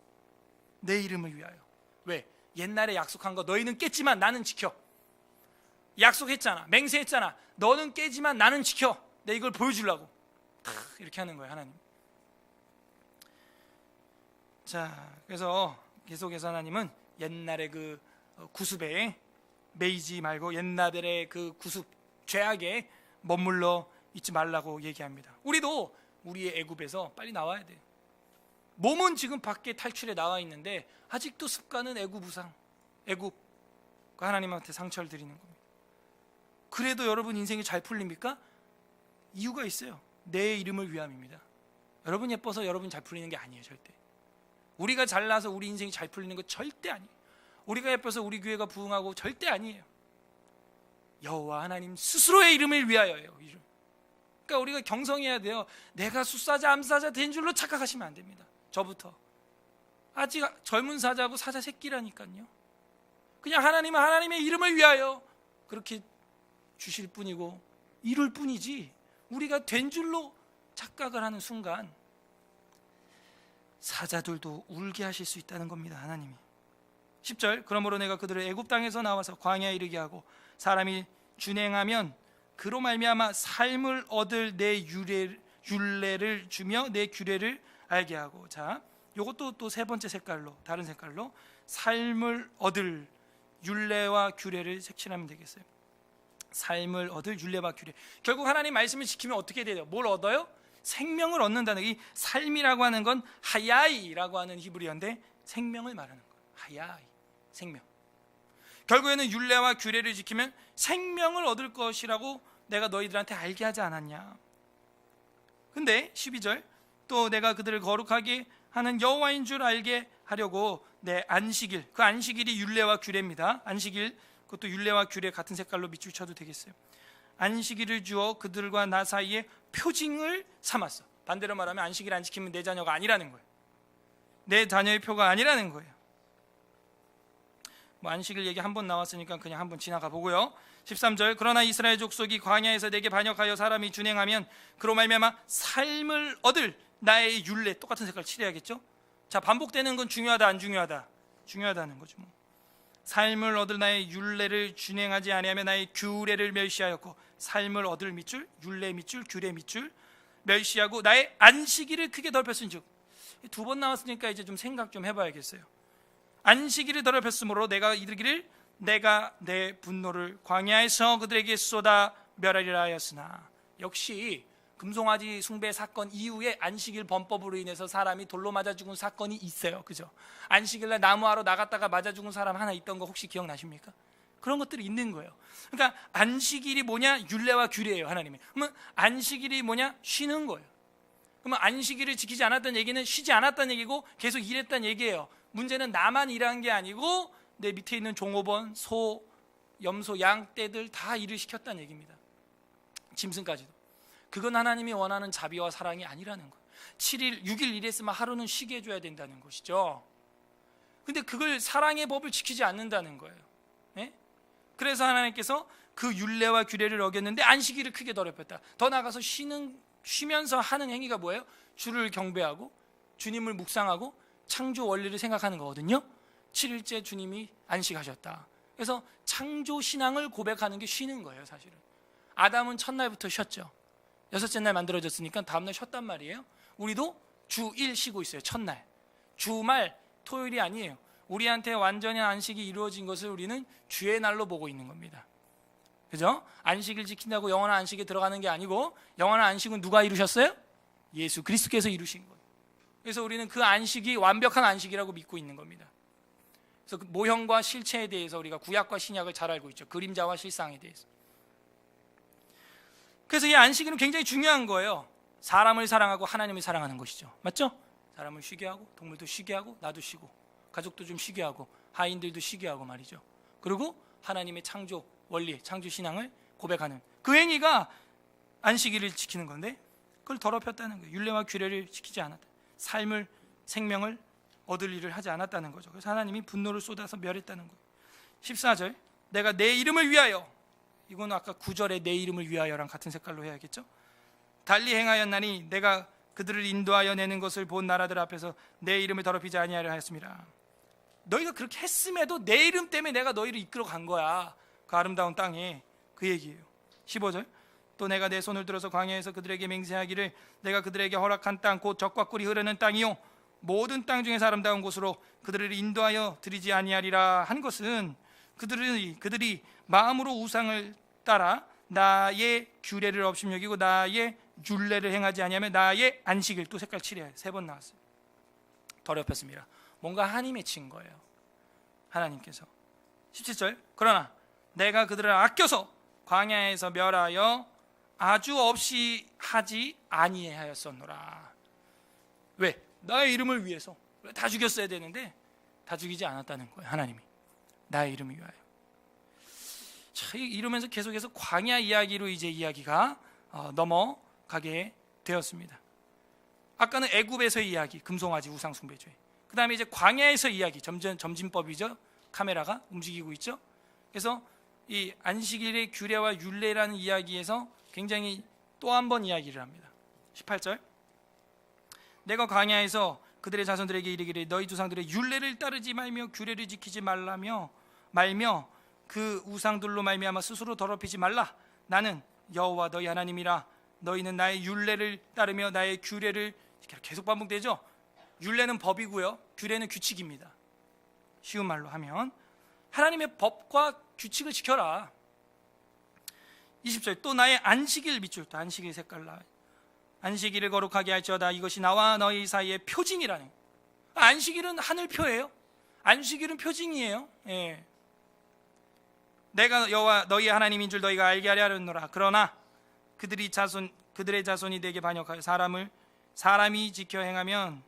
내 이름을 위하여. 왜? 옛날에 약속한 거 너희는 깼지만 나는 지켜. 약속했잖아. 맹세했잖아. 너는 깨지만 나는 지켜. 내 이걸 보여주려고 이렇게 하는 거예요. 하나님. 자, 그래서 계속해서 하나님은 옛날의 그 구습에 매이지 말고 옛날의 그 구습 죄악에 머물러 있지 말라고 얘기합니다. 우리도 우리의 애굽에서 빨리 나와야 돼요. 몸은 지금 밖에 탈출해 나와 있는데 아직도 습관은 애굽 우상, 애굽 하나님한테 상처를 드리는 겁니다. 그래도 여러분 인생이 잘 풀립니까? 이유가 있어요. 내 이름을 위함입니다. 여러분 예뻐서 여러분 잘 풀리는 게 아니에요. 절대. 우리가 잘나서 우리 인생이 잘 풀리는 거 절대 아니에요. 우리가 예뻐서 우리 교회가 부흥하고 절대 아니에요. 여호와 하나님 스스로의 이름을 위하여예요. 그러니까 우리가 경성해야 돼요. 내가 숫사자 암사자 된 줄로 착각하시면 안 됩니다. 저부터. 아직 젊은 사자고 사자 새끼라니까요. 그냥 하나님은 하나님의 이름을 위하여 그렇게 주실 뿐이고 이룰 뿐이지, 우리가 된 줄로 착각을 하는 순간 사자들도 울게 하실 수 있다는 겁니다. 하나님이. 10절 그러므로 내가 그들을 애굽 땅에서 나와서 광야에 이르게 하고 사람이 준행하면 그로 말미암아 삶을 얻을 내 율례를 주며 내 규례를 알게 하고. 자, 요것도 또 세 번째 색깔로, 다른 색깔로 삶을 얻을 율례와 규례를 색칠하면 되겠어요. 삶을 얻을 율례와 규례. 결국 하나님 말씀을 지키면 어떻게 돼요? 뭘 얻어요? 생명을 얻는다는. 이 삶이라고 하는 건 하야이라고 하는 히브리어인데 생명을 말하는 거예요. 하야이, 생명. 결국에는 율례와 규례를 지키면 생명을 얻을 것이라고 내가 너희들한테 알게 하지 않았냐. 근데 12절 또 내가 그들을 거룩하게 하는 여호와인 줄 알게 하려고 내 안식일, 그 안식일이 율례와 규례입니다. 안식일, 그것도 율례와 규례 같은 색깔로 밑줄 쳐도 되겠어요. 안식일을 주어 그들과 나 사이에 표징을 삼았어. 반대로 말하면 안식일 안 지키면 내 자녀가 아니라는 거예요. 내 자녀의 표가 아니라는 거예요. 뭐 안식일 얘기 한 번 나왔으니까 그냥 한 번 지나가 보고요. 13절 그러나 이스라엘 족속이 광야에서 내게 반역하여 사람이 준행하면 그로 말미암아 삶을 얻을 나의 율례, 똑같은 색깔 칠해야겠죠. 자, 반복되는 건 중요하다 안 중요하다? 중요하다는 거죠. 뭐. 삶을 얻을 나의 율례를 준행하지 아니하며 나의 규례를 멸시하였고, 삶을 얻을 밑줄, 율례 밑줄, 규례 밑줄, 멸시하고 나의 안식일을 크게 더럽혔은즉. 두 번 나왔으니까 이제 좀 생각 좀 해봐야겠어요. 안식일을 더럽혔으므로 내가 이르기를 내가 내 분노를 광야에서 그들에게 쏟아 멸하리라 하였으나. 역시 금송아지 숭배 사건 이후에 안식일 범법으로 인해서 사람이 돌로 맞아 죽은 사건이 있어요. 그죠? 안식일날 나무하러 나갔다가 맞아 죽은 사람 하나 있던 거 혹시 기억나십니까? 그런 것들이 있는 거예요. 그러니까 안식일이 뭐냐? 율례와 규례예요, 하나님이. 그러면 안식일이 뭐냐? 쉬는 거예요. 그러면 안식일을 지키지 않았다는 얘기는 쉬지 않았다는 얘기고 계속 일했다는 얘기예요. 문제는 나만 일한 게 아니고 내 밑에 있는 종업원, 소, 염소, 양, 떼들 다 일을 시켰다는 얘기입니다. 짐승까지도. 그건 하나님이 원하는 자비와 사랑이 아니라는 거예요. 7일, 6일 일했으면 하루는 쉬게 해줘야 된다는 것이죠. 근데 그걸 사랑의 법을 지키지 않는다는 거예요. 네? 그래서 하나님께서 그 율례와 규례를 어겼는데 안식일을 크게 더럽혔다. 더 나아가서 쉬면서 하는 행위가 뭐예요? 주를 경배하고 주님을 묵상하고 창조 원리를 생각하는 거거든요. 7일째 주님이 안식하셨다. 그래서 창조 신앙을 고백하는 게 쉬는 거예요, 사실은. 아담은 첫날부터 쉬었죠. 여섯째 날 만들어졌으니까 다음날 쉬었단 말이에요. 우리도 주 1 쉬고 있어요. 첫날. 주말, 토요일이 아니에요. 우리한테 완전히 안식이 이루어진 것을 우리는 주의 날로 보고 있는 겁니다. 그죠? 안식일 지킨다고 영원한 안식에 들어가는 게 아니고 영원한 안식은 누가 이루셨어요? 예수 그리스도께서 이루신 거예요. 그래서 우리는 그 안식이 완벽한 안식이라고 믿고 있는 겁니다. 그래서 그 모형과 실체에 대해서 우리가 구약과 신약을 잘 알고 있죠. 그림자와 실상에 대해서. 그래서 이 안식일은 굉장히 중요한 거예요. 사람을 사랑하고 하나님을 사랑하는 것이죠. 맞죠? 사람을 쉬게 하고 동물도 쉬게 하고 나도 쉬고 가족도 좀 쉬게 하고 하인들도 쉬게 하고 말이죠. 그리고 하나님의 창조 원리, 창조 신앙을 고백하는 그 행위가 안식일을 지키는 건데 그걸 더럽혔다는 거예요. 율례와 규례를 지키지 않았다. 삶을, 생명을 얻을 일을 하지 않았다는 거죠. 그래서 하나님이 분노를 쏟아서 멸했다는 거예요. 14절 내가 내 이름을 위하여, 이건 아까 9절에 내 이름을 위하여랑 같은 색깔로 해야겠죠. 달리 행하였나니 내가 그들을 인도하여 내는 것을 본 나라들 앞에서 내 이름을 더럽히지 아니하려 하였습니다. 너희가 그렇게 했음에도 내 이름 때문에 내가 너희를 이끌어 간 거야. 그 아름다운 땅에. 그 얘기예요. 15절 또 내가 내 손을 들어서 광야에서 그들에게 맹세하기를 내가 그들에게 허락한 땅 곧 젖과 꿀이 흐르는 땅이요 모든 땅 중에서 아름다운 곳으로 그들을 인도하여 드리지 아니하리라 한 것은 그들이 마음으로 우상을 따라 나의 규례를 업신여기고 나의 율례를 행하지 아니하면 나의 안식일, 또 색깔 칠해요. 3번 나왔어요. 더럽혔습니다. 뭔가 한이 맺힌 거예요. 하나님께서. 17절 그러나 내가 그들을 아껴서 광야에서 멸하여 아주 없이 하지 아니하였었노라. 왜? 나의 이름을 위해서. 다 죽였어야 되는데 다 죽이지 않았다는 거예요. 하나님이 나의 이름을 위하여. 자, 이러면서 계속해서 광야 이야기로 이제 이야기가 넘어가게 되었습니다. 아까는 애굽에서의 이야기, 금송아지 우상 숭배죄. 그 다음에 이제 광야에서 이야기, 점진법이죠. 카메라가 움직이고 있죠. 그래서 이 안식일의 규례와 율례라는 이야기에서 굉장히 또 한 번 이야기를 합니다. 18절 내가 광야에서 그들의 자손들에게 이르기를 너희 조상들의 율례를 따르지 말며 규례를 지키지 말며 그 우상들로 말미암아 스스로 더럽히지 말라. 나는 여호와 너희 하나님이라. 너희는 나의 율례를 따르며 나의 규례를 지켜라. 계속 반복되죠. 율례는 법이고요, 규례는 규칙입니다. 쉬운 말로 하면 하나님의 법과 규칙을 지켜라. 20절 또 나의 안식일 밑줄, 또 안식일 색깔 안식일을 거룩하게 할지어다. 이것이 나와 너희 사이의 표징이라는. 안식일은 하늘표예요. 안식일은 표징이에요. 예. 내가 여호와 너희 하나님인 줄 너희가 알게 하려 하려노라. 그러나 그들의 자손이 내게 반역하여 사람이 지켜 행하면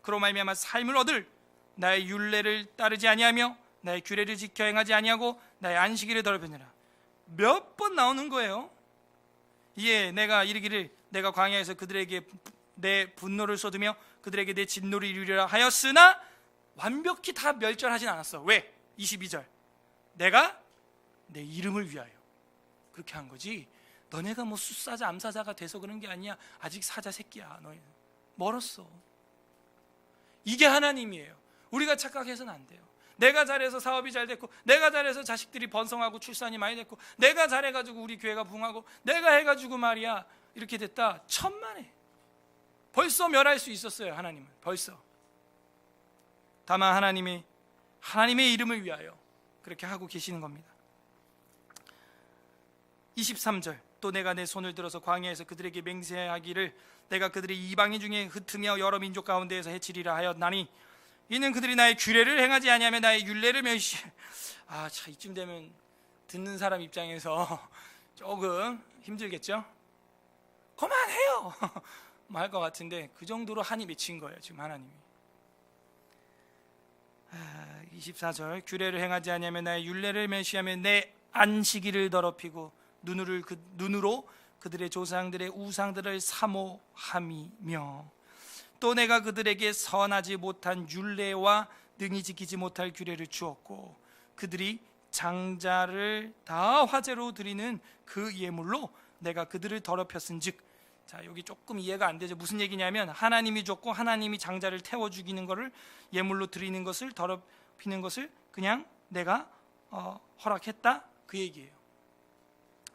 그로 말미암아 삶을 얻을 나의 율례를 따르지 아니하며 나의 규례를 지켜 행하지 아니하고 나의 안식일을 더럽히느라. 몇 번 나오는 거예요. 이에 내가 이르기를 내가 광야에서 그들에게 내 분노를 쏟으며 그들에게 내 진노를 이루리라 하였으나 완벽히 다 멸절하진 않았어. 왜? 22절 내가 내 이름을 위하여 그렇게 한 거지. 너네가 뭐 숫사자 암사자가 돼서 그런 게 아니야. 아직 사자 새끼야. 너희 멀었어. 이게 하나님이에요. 우리가 착각해서는 안 돼요. 내가 잘해서 사업이 잘 됐고, 내가 잘해서 자식들이 번성하고 출산이 많이 됐고, 내가 잘해가지고 우리 교회가 부흥하고, 내가 해가지고 말이야 이렇게 됐다. 천만에. 벌써 멸할 수 있었어요. 하나님은 벌써. 다만 하나님의 이름을 위하여 그렇게 하고 계시는 겁니다. 23절, 또 내가 내 손을 들어서 광야에서 그들에게 맹세하기를 내가 그들의 이방인 중에 흩으며 여러 민족 가운데에서 해치리라 하였나니 이는 그들이 나의 규례를 행하지 아니하며 나의 율례를 멸시. 참 이쯤 되면 듣는 사람 입장에서 조금 힘들겠죠? 그만해요 할 것 같은데 그 정도로 한이 맺힌 거예요 지금 하나님이. 24절, 규례를 행하지 아니하며 나의 율례를 멸시하며 내 안식일을 더럽히고 눈으로 그들의 조상들의 우상들을 사모함이며 또 내가 그들에게 선하지 못한 율례와 능히 지키지 못할 규례를 주었고 그들이 장자를 다 화제로 드리는 그 예물로 내가 그들을 더럽혔은즉. 자, 여기 조금 이해가 안 되죠. 무슨 얘기냐면 하나님이 줬고 하나님이 장자를 태워 죽이는 것을 예물로 드리는 것을 더럽히는 것을 그냥 내가 허락했다 그 얘기예요.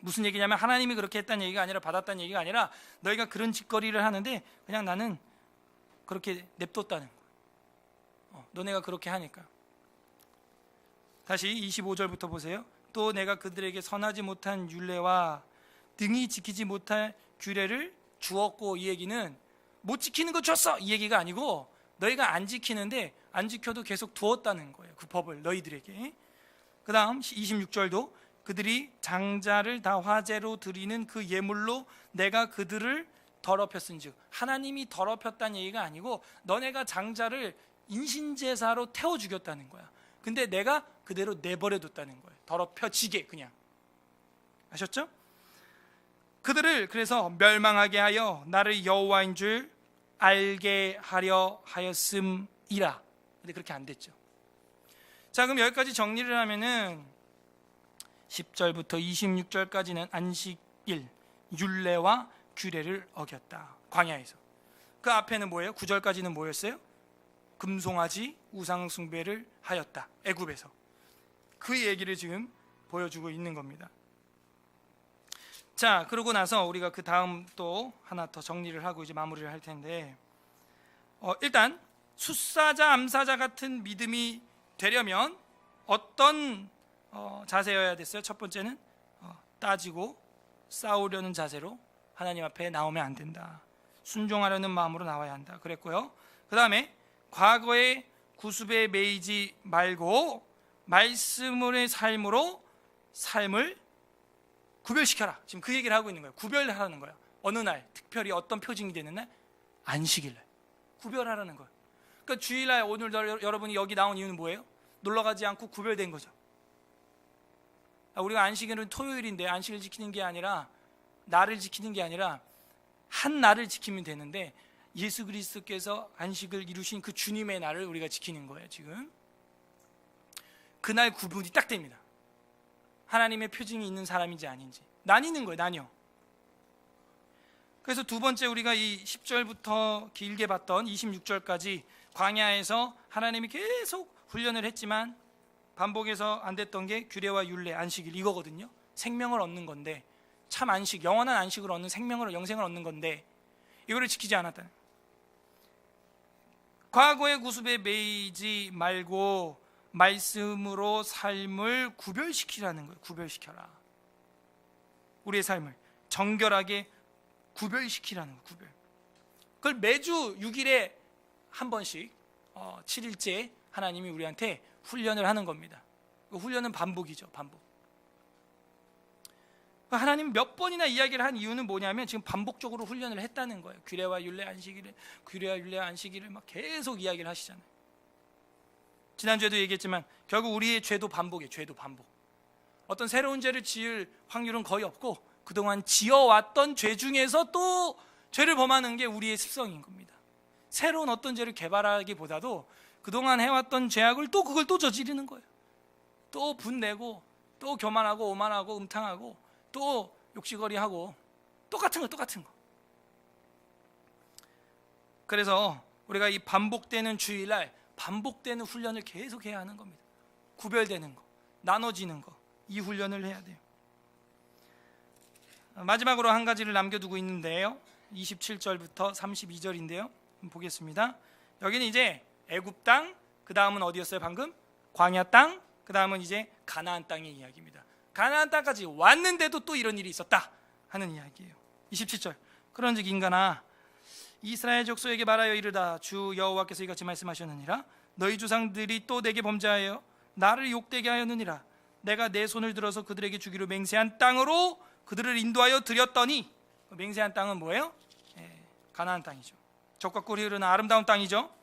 무슨 얘기냐면 하나님이 그렇게 했다는 얘기가 아니라 받았다는 얘기가 아니라 너희가 그런 짓거리를 하는데 그냥 나는 그렇게 냅뒀다는 거예요. 너네가 그렇게 하니까. 다시 25절부터 보세요. 또 내가 그들에게 선하지 못한 율례와 능히 지키지 못할 규례를 주었고, 이 얘기는 못 지키는 거 줬어 이 얘기가 아니고 너희가 안 지키는데 안 지켜도 계속 두었다는 거예요. 그 법을 너희들에게. 그 다음 26절도 그들이 장자를 다 화제로 드리는 그 예물로 내가 그들을 더럽혔은즉. 하나님이 더럽혔다는 얘기가 아니고 너네가 장자를 인신제사로 태워 죽였다는 거야. 근데 내가 그대로 내버려 뒀다는 거예요. 더럽혀지게 그냥. 아셨죠? 그들을 그래서 멸망하게 하여 나를 여호와인 줄 알게 하려 하였음이라. 근데 그렇게 안 됐죠. 자, 그럼 여기까지 정리를 하면은 10절부터 26절까지는 안식일, 율례와 규례를 어겼다. 광야에서. 그 앞에는 뭐예요? 9절까지는 뭐였어요? 금송아지 우상 숭배를 하였다. 애굽에서. 그 얘기를 지금 보여주고 있는 겁니다. 자, 그러고 나서 우리가 그 다음 또 하나 더 정리를 하고 이제 마무리를 할 텐데, 일단 숫사자, 암사자 같은 믿음이 되려면 어떤 자세여야 됐어요? 첫 번째는 따지고 싸우려는 자세로 하나님 앞에 나오면 안 된다. 순종하려는 마음으로 나와야 한다 그랬고요. 그 다음에 과거의 구습에 매이지 말고 말씀의 삶으로 삶을 구별시켜라. 지금 그 얘기를 하고 있는 거예요. 구별하라는 거예요. 어느 날, 특별히 어떤 표징이 되는 날? 안식일 날. 구별하라는 거예요. 그러니까 주일날 오늘 여러분이 여기 나온 이유는 뭐예요? 놀러가지 않고 구별된 거죠. 우리가 안식일은 토요일인데 안식을 지키는 게 아니라 날을 지키는 게 아니라 한 날을 지키면 되는데 예수 그리스도께서 안식을 이루신 그 주님의 날을 우리가 지키는 거예요. 지금 그날 구분이 딱 됩니다. 하나님의 표징이 있는 사람인지 아닌지 나뉘는 거예요. 나뉘어. 그래서 두 번째 우리가 이 10절부터 길게 봤던 26절까지 광야에서 하나님이 계속 훈련을 했지만 반복해서 안 됐던 게 규례와 율례, 안식일 이거거든요. 생명을 얻는 건데, 참 안식, 영원한 안식을 얻는 생명을, 영생을 얻는 건데 이거를 지키지 않았다. 과거의 구습에 매이지 말고 말씀으로 삶을 구별시키라는 거예요. 구별시켜라. 우리의 삶을 정결하게 구별시키라는 거예요. 구별. 그걸 매주 6일에 한 번씩 7일째 하나님이 우리한테 훈련을 하는 겁니다. 그 훈련은 반복이죠. 반복. 하나님 몇 번이나 이야기를 한 이유는 뭐냐면 지금 반복적으로 훈련을 했다는 거예요. 규례와 율례 안식일을, 규례와 율례 안식일을 막 계속 이야기를 하시잖아요. 지난주에도 얘기했지만 결국 우리의 죄도 반복이에요. 죄도 반복. 어떤 새로운 죄를 지을 확률은 거의 없고 그동안 지어왔던 죄 중에서 또 죄를 범하는 게 우리의 습성인 겁니다. 새로운 어떤 죄를 개발하기보다도 그동안 해왔던 죄악을 또 그걸 또 저지르는 거예요. 또 분내고 또 교만하고 오만하고 음탕하고 또 욕시거리하고 똑같은 거. 그래서 우리가 이 반복되는 주일날 반복되는 훈련을 계속 해야 하는 겁니다. 구별되는 거, 나눠지는 거, 이 훈련을 해야 돼요. 마지막으로 한 가지를 남겨두고 있는데요. 27절부터 32절인데요. 보겠습니다. 여기는 이제 애굽 땅, 그 다음은 어디였어요? 방금 광야 땅, 그 다음은 이제 가나안 땅의 이야기입니다. 가나안 땅까지 왔는데도 또 이런 일이 있었다 하는 이야기예요. 27절. 그런즉 인간아, 이스라엘 족속에게 말하여 이르다. 주 여호와께서 이같이 말씀하셨느니라. 너희 조상들이 또 내게 범죄하여 나를 욕되게 하였느니라. 내가 내 손을 들어서 그들에게 주기로 맹세한 땅으로 그들을 인도하여 드렸더니, 맹세한 땅은 뭐예요? 가나안 땅이죠. 적과 꿀이 흐르는 아름다운 땅이죠.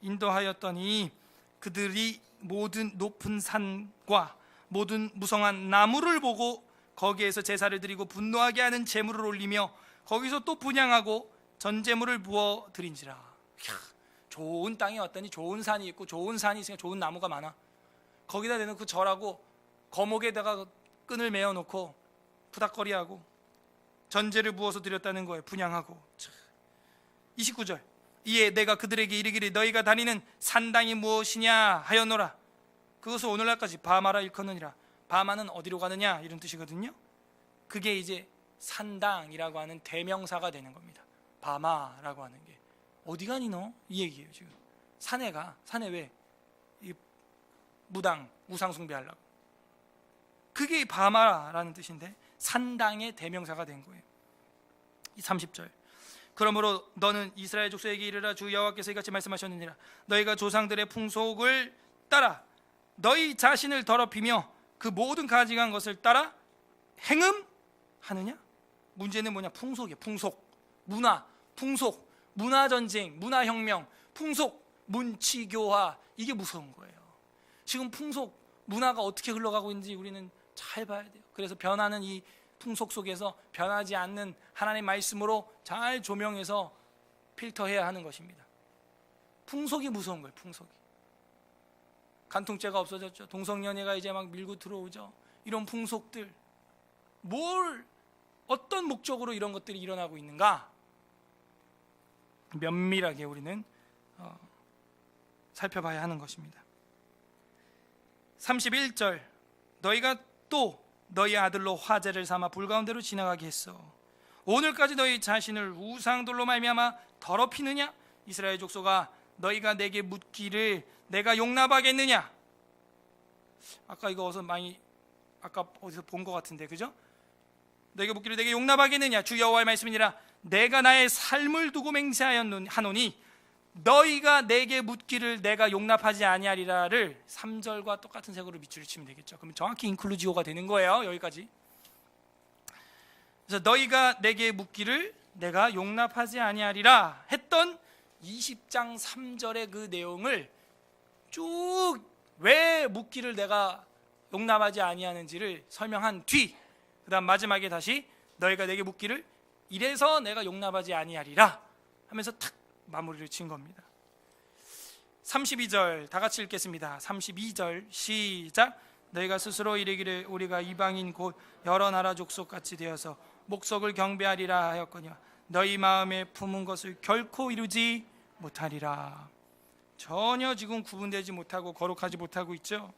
인도하였더니 그들이 모든 높은 산과 모든 무성한 나무를 보고 거기에서 제사를 드리고 분노하게 하는 제물을 올리며 거기서 또 분향하고 전제물을 부어 드린지라. 좋은 땅에 왔더니 좋은 산이 있고, 좋은 산이 있으니까 좋은 나무가 많아. 거기다 대놓고 절하고 거목에다가 끈을 메어 놓고 푸닥거리하고 전제를 부어서 드렸다는 거예요. 분향하고. 29절. 이에 내가 그들에게 이르기를 너희가 다니는 산당이 무엇이냐 하였노라. 그것을 오늘날까지 바마라 일컫느니라. 바마는 어디로 가느냐 이런 뜻이거든요. 그게 이제 산당이라고 하는 대명사가 되는 겁니다. 바마라고 하는 게 어디 가니 너? 이 얘기예요. 지금 산에 가. 산에 왜? 이 무당 우상 숭배하려고. 그게 바마라는 뜻인데 산당의 대명사가 된 거예요. 30절. 그러므로 너는 이스라엘 족속에게 이르라. 주 여호와께서 이같이 말씀하셨느니라. 너희가 조상들의 풍속을 따라 너희 자신을 더럽히며 그 모든 가증한 것을 따라 행음하느냐? 문제는 뭐냐? 풍속이에요. 풍속, 문화, 풍속, 문화전쟁, 문화혁명, 풍속, 문치교화. 이게 무서운 거예요. 지금 풍속, 문화가 어떻게 흘러가고 있는지 우리는 잘 봐야 돼요. 그래서 변하는 이 풍속 속에서 변하지 않는 하나님의 말씀으로 잘 조명해서 필터해야 하는 것입니다. 풍속이 무서운 거예요. 풍속이. 간통죄가 없어졌죠. 동성연애가 이제 막 밀고 들어오죠. 이런 풍속들, 어떤 목적으로 이런 것들이 일어나고 있는가? 면밀하게 우리는 살펴봐야 하는 것입니다. 31절. 너희가 또 너희 아들로 화제를 삼아 불가운데로 지나가게 했어. 오늘까지 너희 자신을 우상들로 말미암아 더럽히느냐? 이스라엘 족속아, 너희가 내게 묻기를 내가 용납하겠느냐? 아까 이거 아까 어디서 본 것 같은데, 그죠? 너희가 묻기를 내게 용납하겠느냐? 주 여호와의 말씀이니라. 내가 나의 삶을 두고 맹세하노니 너희가 내게 묻기를 내가 용납하지 아니하리라를 3절과 똑같은 색으로 밑줄을 치면 되겠죠. 그럼 정확히 인클루지오가 되는 거예요. 여기까지. 그래서 너희가 내게 묻기를 내가 용납하지 아니하리라 했던 20장 3절의 그 내용을 쭉 왜 묻기를 내가 용납하지 아니하는지를 설명한 뒤, 그 다음 마지막에 다시 너희가 내게 묻기를 이래서 내가 용납하지 아니하리라 하면서 탁 마무리를 친 겁니다. 32절 다 같이 읽겠습니다. 32절 시작. 너희가 스스로 이르기를 우리가 이방인 곧 여러 나라 족속같이 되어서 목석을 경배하리라 하였거니와 너희 마음에 품은 것을 결코 이루지 못하리라. 전혀 지금 구분되지 못하고 거룩하지 못하고 있죠.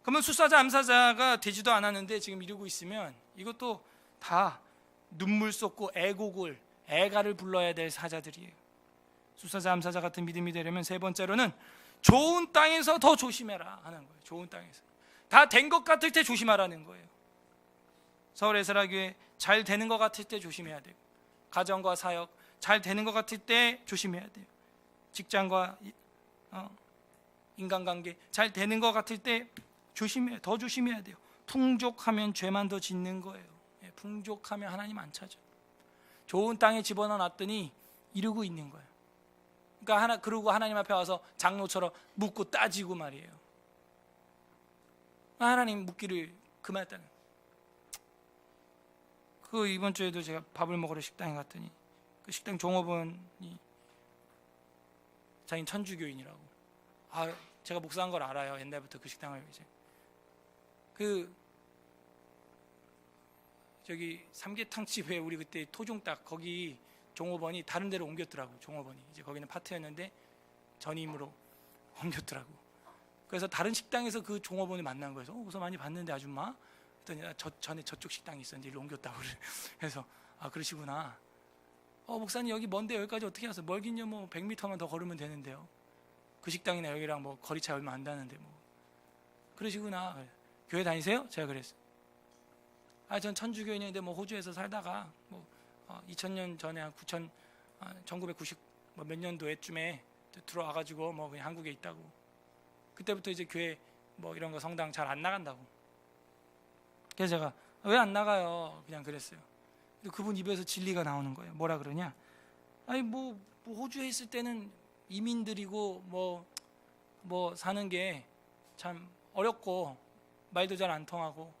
그러면 숫사자 암사자가 되지도 않았는데 지금 이루고 있으면 이것도 다 눈물 쏟고 애가를 불러야 될 사자들이에요. 숫사자 암사자 같은 믿음이 되려면 세 번째로는 좋은 땅에서 더 조심해라 하는 거예요. 좋은 땅에서 다 된 것 같을 때 조심하라는 거예요. 서울 에스라교회 잘 되는 것 같을 때 조심해야 돼요. 가정과 사역 잘 되는 것 같을 때 조심해야 돼요. 직장과 인간관계 잘 되는 것 같을 때 더 조심해야 돼요. 풍족하면 죄만 더 짓는 거예요. 풍족하면 하나님 안 찾아요. 좋은 땅에 집어넣어 놨더니 이루고 있는 거예요. 그러니까 그러고 하나님 앞에 와서 장로처럼 묻고 따지고 말이에요. 하나님 묻기를 그만했다는. 이번 주에도 제가 밥을 먹으러 식당에 갔더니 그 식당 종업원이 자기는 천주교인이라고. 제가 목사한 걸 알아요. 옛날부터 그 식당을 이제 저기 삼계탕집에 우리 그때 토종닭 거기 종업원이 다른 데로 옮겼더라고. 종업원이 이제 거기는 파트였는데 전임으로 옮겼더라고. 그래서 다른 식당에서 그 종업원을 만난 거예요. 어디서 많이 봤는데 아줌마 그랬더니 전에 저쪽 식당이 있었는데 일로 옮겼다고 그래서 그러시구나. 목사님 여기 먼데 여기까지 어떻게 와서 멀긴요 뭐 100m만 더 걸으면 되는데요. 그 식당이나 여기랑 뭐 거리 차이 얼마 안 나는데 뭐 그러시구나. 교회 다니세요? 제가 그랬어요. 전 천주교인인데 뭐 호주에서 살다가 뭐 2000년 전에 한 1990 몇 년도에쯤에 들어와가지고 뭐 그냥 한국에 있다고. 그때부터 이제 교회 뭐 이런 거 성당 잘 안 나간다고. 그래서 제가 왜 안 나가요? 그냥 그랬어요. 그분 입에서 진리가 나오는 거예요. 뭐라 그러냐? 뭐 호주에 있을 때는 이민들이고 뭐 사는 게 참 어렵고 말도 잘 안 통하고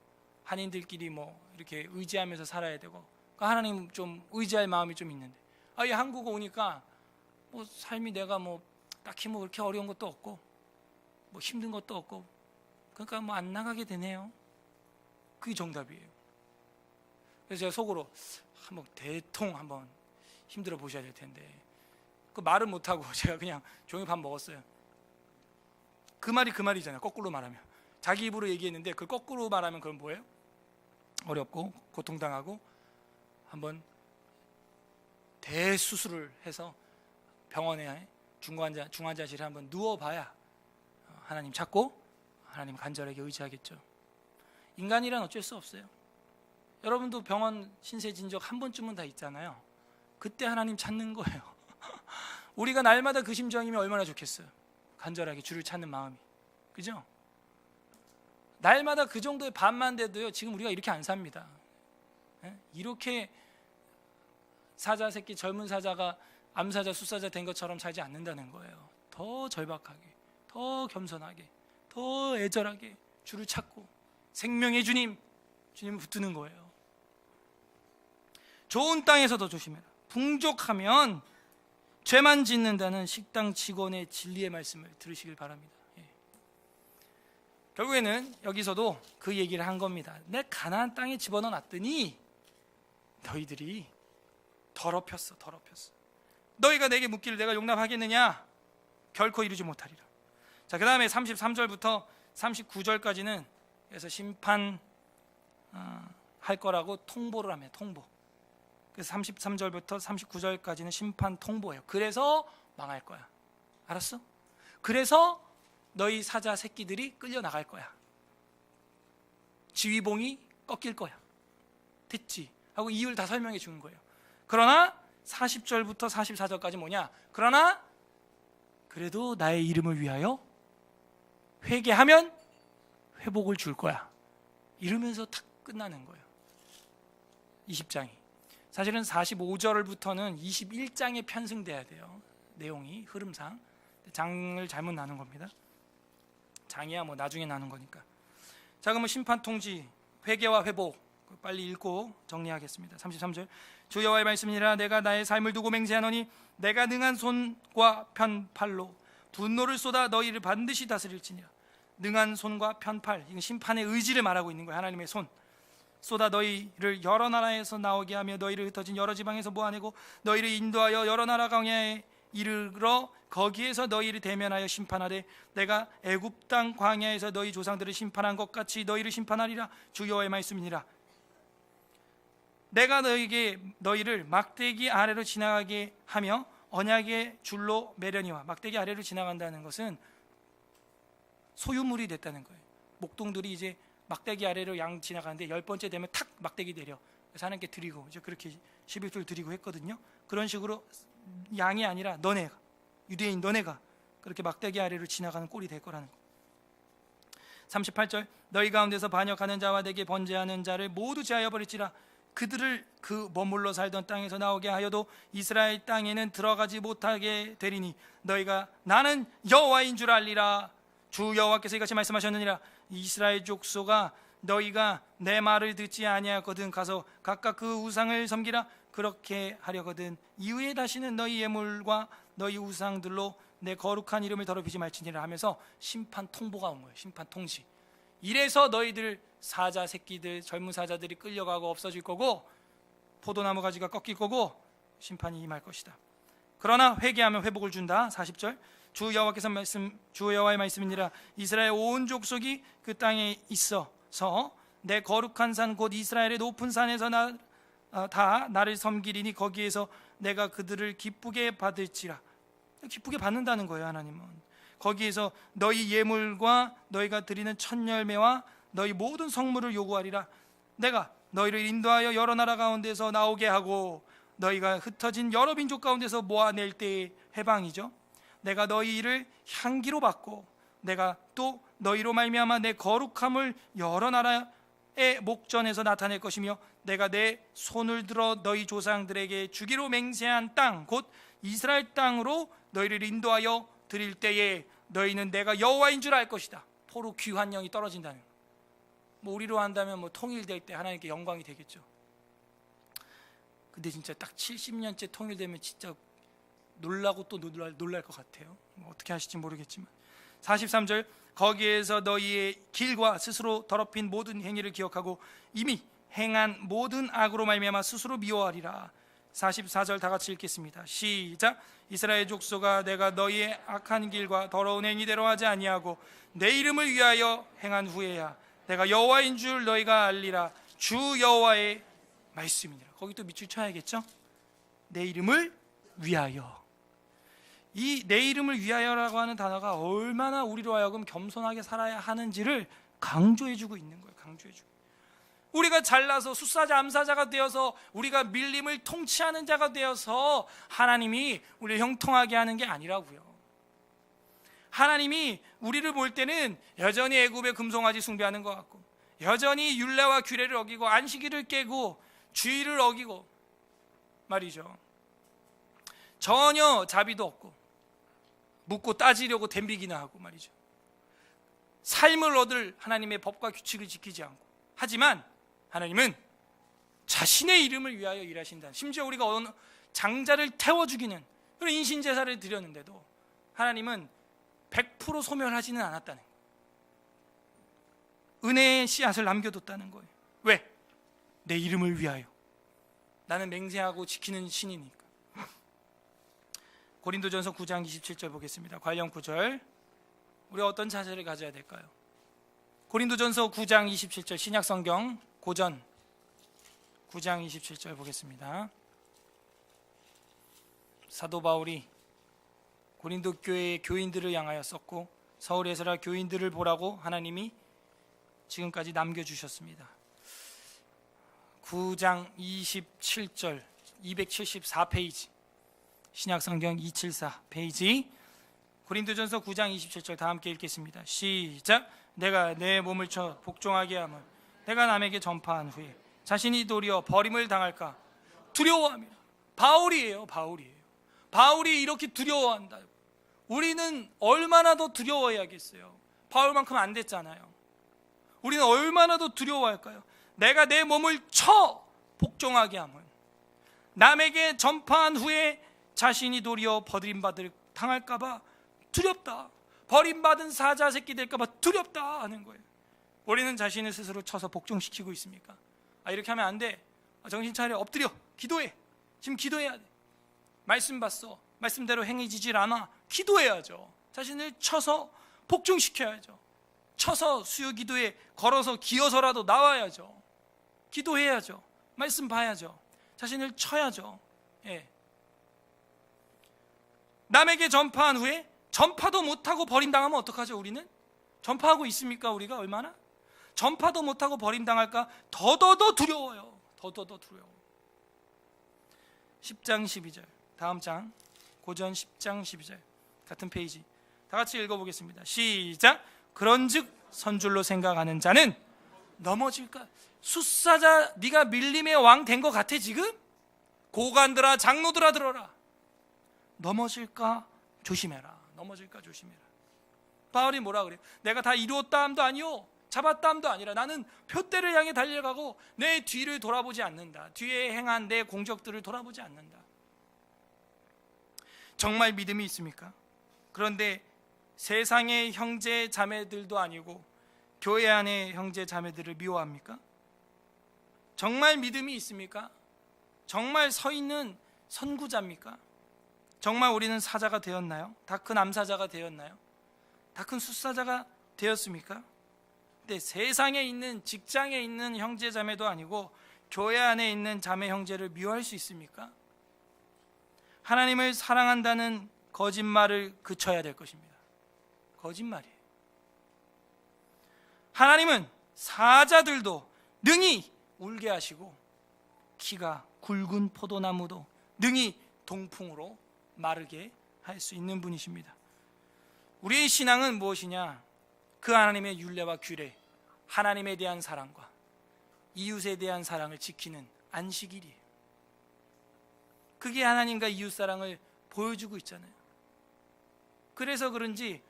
한인들끼리 뭐 이렇게 의지하면서 살아야 되고 그러니까 하나님 좀 의지할 마음이 좀 있는데 이 한국 오니까 뭐 삶이 내가 뭐 딱히 뭐 그렇게 어려운 것도 없고 뭐 힘든 것도 없고 그러니까 뭐 안 나가게 되네요. 그게 정답이에요. 그래서 제가 속으로 한번 대통 한번 힘들어 보셔야 될 텐데 그 말은 못하고 제가 그냥 조용히 밥 먹었어요. 그 말이 그 말이잖아요. 거꾸로 말하면 자기 입으로 얘기했는데 그걸 거꾸로 말하면 그건 뭐예요? 어렵고 고통당하고 한번 대수술을 해서 병원에 중환자실에 한번 누워봐야 하나님 찾고 하나님 간절하게 의지하겠죠. 인간이란 어쩔 수 없어요. 여러분도 병원 신세진적 한 번쯤은 다 있잖아요. 그때 하나님 찾는 거예요. 우리가 날마다 그 심정이면 얼마나 좋겠어요. 간절하게 주를 찾는 마음이. 그죠? 날마다 그 정도의 밤만 돼도요. 지금 우리가 이렇게 안 삽니다. 이렇게 사자 새끼 젊은 사자가 암사자 숫사자 된 것처럼 살지 않는다는 거예요. 더 절박하게, 더 겸손하게, 더 애절하게 주를 찾고 생명의 주님을 붙드는 거예요. 좋은 땅에서도 조심해라. 풍족하면 죄만 짓는다는 식당 직원의 진리의 말씀을 들으시길 바랍니다. 결국에는 여기서도 그 얘기를 한 겁니다. 내 가나안 땅에 집어넣어 놨더니 너희들이 더럽혔어. 너희가 내게 묻기를 내가 용납하겠느냐? 결코 이루지 못하리라. 자, 그 다음에 33절부터 39절까지는 그래서 심판 할 거라고 통보를 하면 통보. 그래서 33절부터 39절까지는 심판 통보예요. 그래서 망할 거야. 알았어? 그래서 너희 사자 새끼들이 끌려 나갈 거야. 지휘봉이 꺾일 거야. 됐지? 하고 이유를 다 설명해 주는 거예요. 그러나 40절부터 44절까지 뭐냐? 그러나 그래도 나의 이름을 위하여 회개하면 회복을 줄 거야. 이러면서 탁 끝나는 거예요. 20장이. 사실은 45절부터는 21장에 편승돼야 돼요. 내용이 흐름상. 장을 잘못 나눈 겁니다. 장이야 뭐 나중에 나눈 거니까. 자, 그러면 심판 통지, 회개와 회복 빨리 읽고 정리하겠습니다. 33절. 주 여호와의 말씀이니라. 내가 나의 삶을 두고 맹세하노니 내가 능한 손과 편팔로 분노를 쏟아 너희를 반드시 다스릴지니라. 능한 손과 편팔, 이건 심판의 의지를 말하고 있는 거예요. 하나님의 손 쏟아 너희를 여러 나라에서 나오게 하며 너희를 흩어진 여러 지방에서 모아내고 너희를 인도하여 여러 나라 광야에 이르러 거기에서 너희를 대면하여 심판하되 내가 애굽 땅 광야에서 너희 조상들을 심판한 것 같이 너희를 심판하리라. 주 여호와의 말씀이니라. 내가 너희를 막대기 아래로 지나가게 하며 언약의 줄로 매려니와. 막대기 아래로 지나간다는 것은 소유물이 됐다는 거예요. 목동들이 이제 막대기 아래로 양 지나가는데 10번째 되면 탁 막대기 내려. 그래서 하나님께 드리고 이제 그렇게 11조를 드리고 했거든요. 그런 식으로 양이 아니라 너네가, 유대인 너네가 그렇게 막대기 아래로 지나가는 꼴이 될 거라는 거. 38절. 너희 가운데서 반역하는 자와 내게 번제하는 자를 모두 제하여 버릴지라. 그들을 그 머물러 살던 땅에서 나오게 하여도 이스라엘 땅에는 들어가지 못하게 되리니 너희가 나는 여호와인 줄 알리라. 주 여호와께서 이같이 말씀하셨느니라. 이스라엘 족속아, 너희가 내 말을 듣지 아니하거든 가서 각각 그 우상을 섬기라. 그렇게 하려거든 이후에 다시는 너희 예물과 너희 우상들로 내 거룩한 이름을 더럽히지 말지니라 하면서 심판 통보가 온 거예요. 심판 통지. 이래서 너희들 사자 새끼들, 젊은 사자들이 끌려가고 없어질 거고 포도나무 가지가 꺾일 거고 심판이 임할 것이다. 그러나 회개하면 회복을 준다. 40절. 주 여호와의 말씀이니라. 이스라엘 온 족속이 그 땅에 있어서 내 거룩한 산 곧 이스라엘의 높은 산에서 다 나를 섬기리니 거기에서 내가 그들을 기쁘게 받을지라. 기쁘게 받는다는 거예요. 하나님은 거기에서 너희 예물과 너희가 드리는 첫 열매와 너희 모든 성물을 요구하리라. 내가 너희를 인도하여 여러 나라 가운데서 나오게 하고 너희가 흩어진 여러 민족 가운데서 모아낼 때의 해방이죠. 내가 너희를 향기로 받고 내가 또 너희로 말미암아 내 거룩함을 여러 나라의 목전에서 나타낼 것이며 내가 내 손을 들어 너희 조상들에게 주기로 맹세한 땅 곧 이스라엘 땅으로 너희를 인도하여 드릴 때에 너희는 내가 여호와인 줄 알 것이다. 포로 귀한 영이 떨어진다는 거. 우리로 한다면 통일될 때 하나님께 영광이 되겠죠. 근데 진짜 딱 70년째 통일되면 진짜 놀라고 또 놀랄 것 같아요. 어떻게 하실지 모르겠지만 43절 거기에서 너희의 길과 스스로 더럽힌 모든 행위를 기억하고 이미 행한 모든 악으로 말미암아 스스로 미워하리라. 44절 다 같이 읽겠습니다. 시작. 이스라엘 족속아 내가 너희의 악한 길과 더러운 행위대로 하지 아니하고 내 이름을 위하여 행한 후에야 내가 여호와인 줄 너희가 알리라. 주 여호와의 말씀이니라. 거기 또 밑줄 쳐야겠죠. 내 이름을 위하여. 이 내 이름을 위하여라고 하는 단어가 얼마나 우리로 하여금 겸손하게 살아야 하는지를 강조해주고 있는 거예요. 강조해주고. 우리가 잘나서 숫사자 암사자가 되어서 우리가 밀림을 통치하는 자가 되어서 하나님이 우리를 형통하게 하는 게 아니라고요. 하나님이 우리를 볼 때는 여전히 애굽의 금송아지 숭배하는 것 같고 여전히 율례와 규례를 어기고 안식일을 깨고 주의를 어기고 말이죠. 전혀 자비도 없고 묻고 따지려고 덤비기나 하고 말이죠. 삶을 얻을 하나님의 법과 규칙을 지키지 않고 하지만 하나님은 자신의 이름을 위하여 일하신다. 심지어 우리가 어느 장자를 태워 죽이는 그런 인신제사를 드렸는데도 하나님은 100% 소멸하지는 않았다는 거예요. 은혜의 씨앗을 남겨뒀다는 거예요. 왜? 내 이름을 위하여. 나는 맹세하고 지키는 신이니까. 고린도전서 9장 27절 보겠습니다. 관련 구절. 우리가 어떤 자세를 가져야 될까요? 고린도전서 9장 27절 신약성경 고전 9장 27절 보겠습니다. 사도 바울이 고린도 교회의 교인들을 향하여 썼고 서울에서라 교인들을 보라고 하나님이 지금까지 남겨주셨습니다. 9장 27절 274페이지 신약성경 274 페이지 고린도전서 9장 27절 다 함께 읽겠습니다. 시작. 내가 내 몸을 쳐 복종하게 함을 내가 남에게 전파한 후에 자신이 도리어 버림을 당할까 두려워함이라. 바울이에요. 바울이 이렇게 두려워한다. 우리는 얼마나 더 두려워해야겠어요. 바울만큼 안 됐잖아요. 우리는 얼마나 더 두려워할까요? 내가 내 몸을 쳐 복종하게 함을 남에게 전파한 후에 자신이 도리어 버림받을 당할까봐 두렵다. 버림받은 사자 새끼 될까봐 두렵다 하는 거예요. 우리는 자신을 스스로 쳐서 복종시키고 있습니까? 이렇게 하면 안 돼. 정신 차려. 엎드려. 기도해. 지금 기도해야 돼. 말씀 봤어. 말씀대로 행해지질 않아. 기도해야죠. 자신을 쳐서 복종시켜야죠. 쳐서 수요기도에 걸어서 기어서라도 나와야죠. 기도해야죠. 말씀 봐야죠. 자신을 쳐야죠. 예. 남에게 전파한 후에 전파도 못하고 버림당하면 어떡하죠? 우리는? 전파하고 있습니까? 우리가 얼마나? 전파도 못하고 버림당할까 더더더 두려워요. 더더더 두려워. 10장 12절 다음 장 고전 10장 12절 같은 페이지 다 같이 읽어보겠습니다. 시작. 그런즉 선줄로 생각하는 자는 넘어질까? 숫사자 네가 밀림의 왕 된 것 같아 지금? 고관들아 장로들아 들어라. 넘어질까 조심해라. 넘어질까 조심해라. 바울이 뭐라 그래요? 내가 다 이루었다 함도 아니요 잡았다 함도 아니라 나는 표대를 향해 달려가고 내 뒤를 돌아보지 않는다. 뒤에 행한 내 공적들을 돌아보지 않는다. 정말 믿음이 있습니까? 그런데 세상의 형제 자매들도 아니고 교회 안의 형제 자매들을 미워합니까? 정말 믿음이 있습니까? 정말 서 있는 선구자입니까? 정말 우리는 사자가 되었나요? 다 큰 암사자가 되었나요? 다 큰 숫사자가 되었습니까? 절대 세상에 있는, 직장에 있는 형제 자매도 아니고 교회 안에 있는 자매 형제를 미워할 수 있습니까? 하나님을 사랑한다는 거짓말을 그쳐야 될 것입니다. 거짓말이에요. 하나님은 사자들도 능히 울게 하시고 키가 굵은 포도나무도 능히 동풍으로 마르게 할 수 있는 분이십니다. 우리의 신앙은 무엇이냐? 그 하나님의 율례와 규례, 하나님에 대한 사랑과 이웃에 대한 사랑을 지키는 안식일이에요. 그게 하나님과 이웃 사랑을 보여주고 있잖아요. 그래서 그런지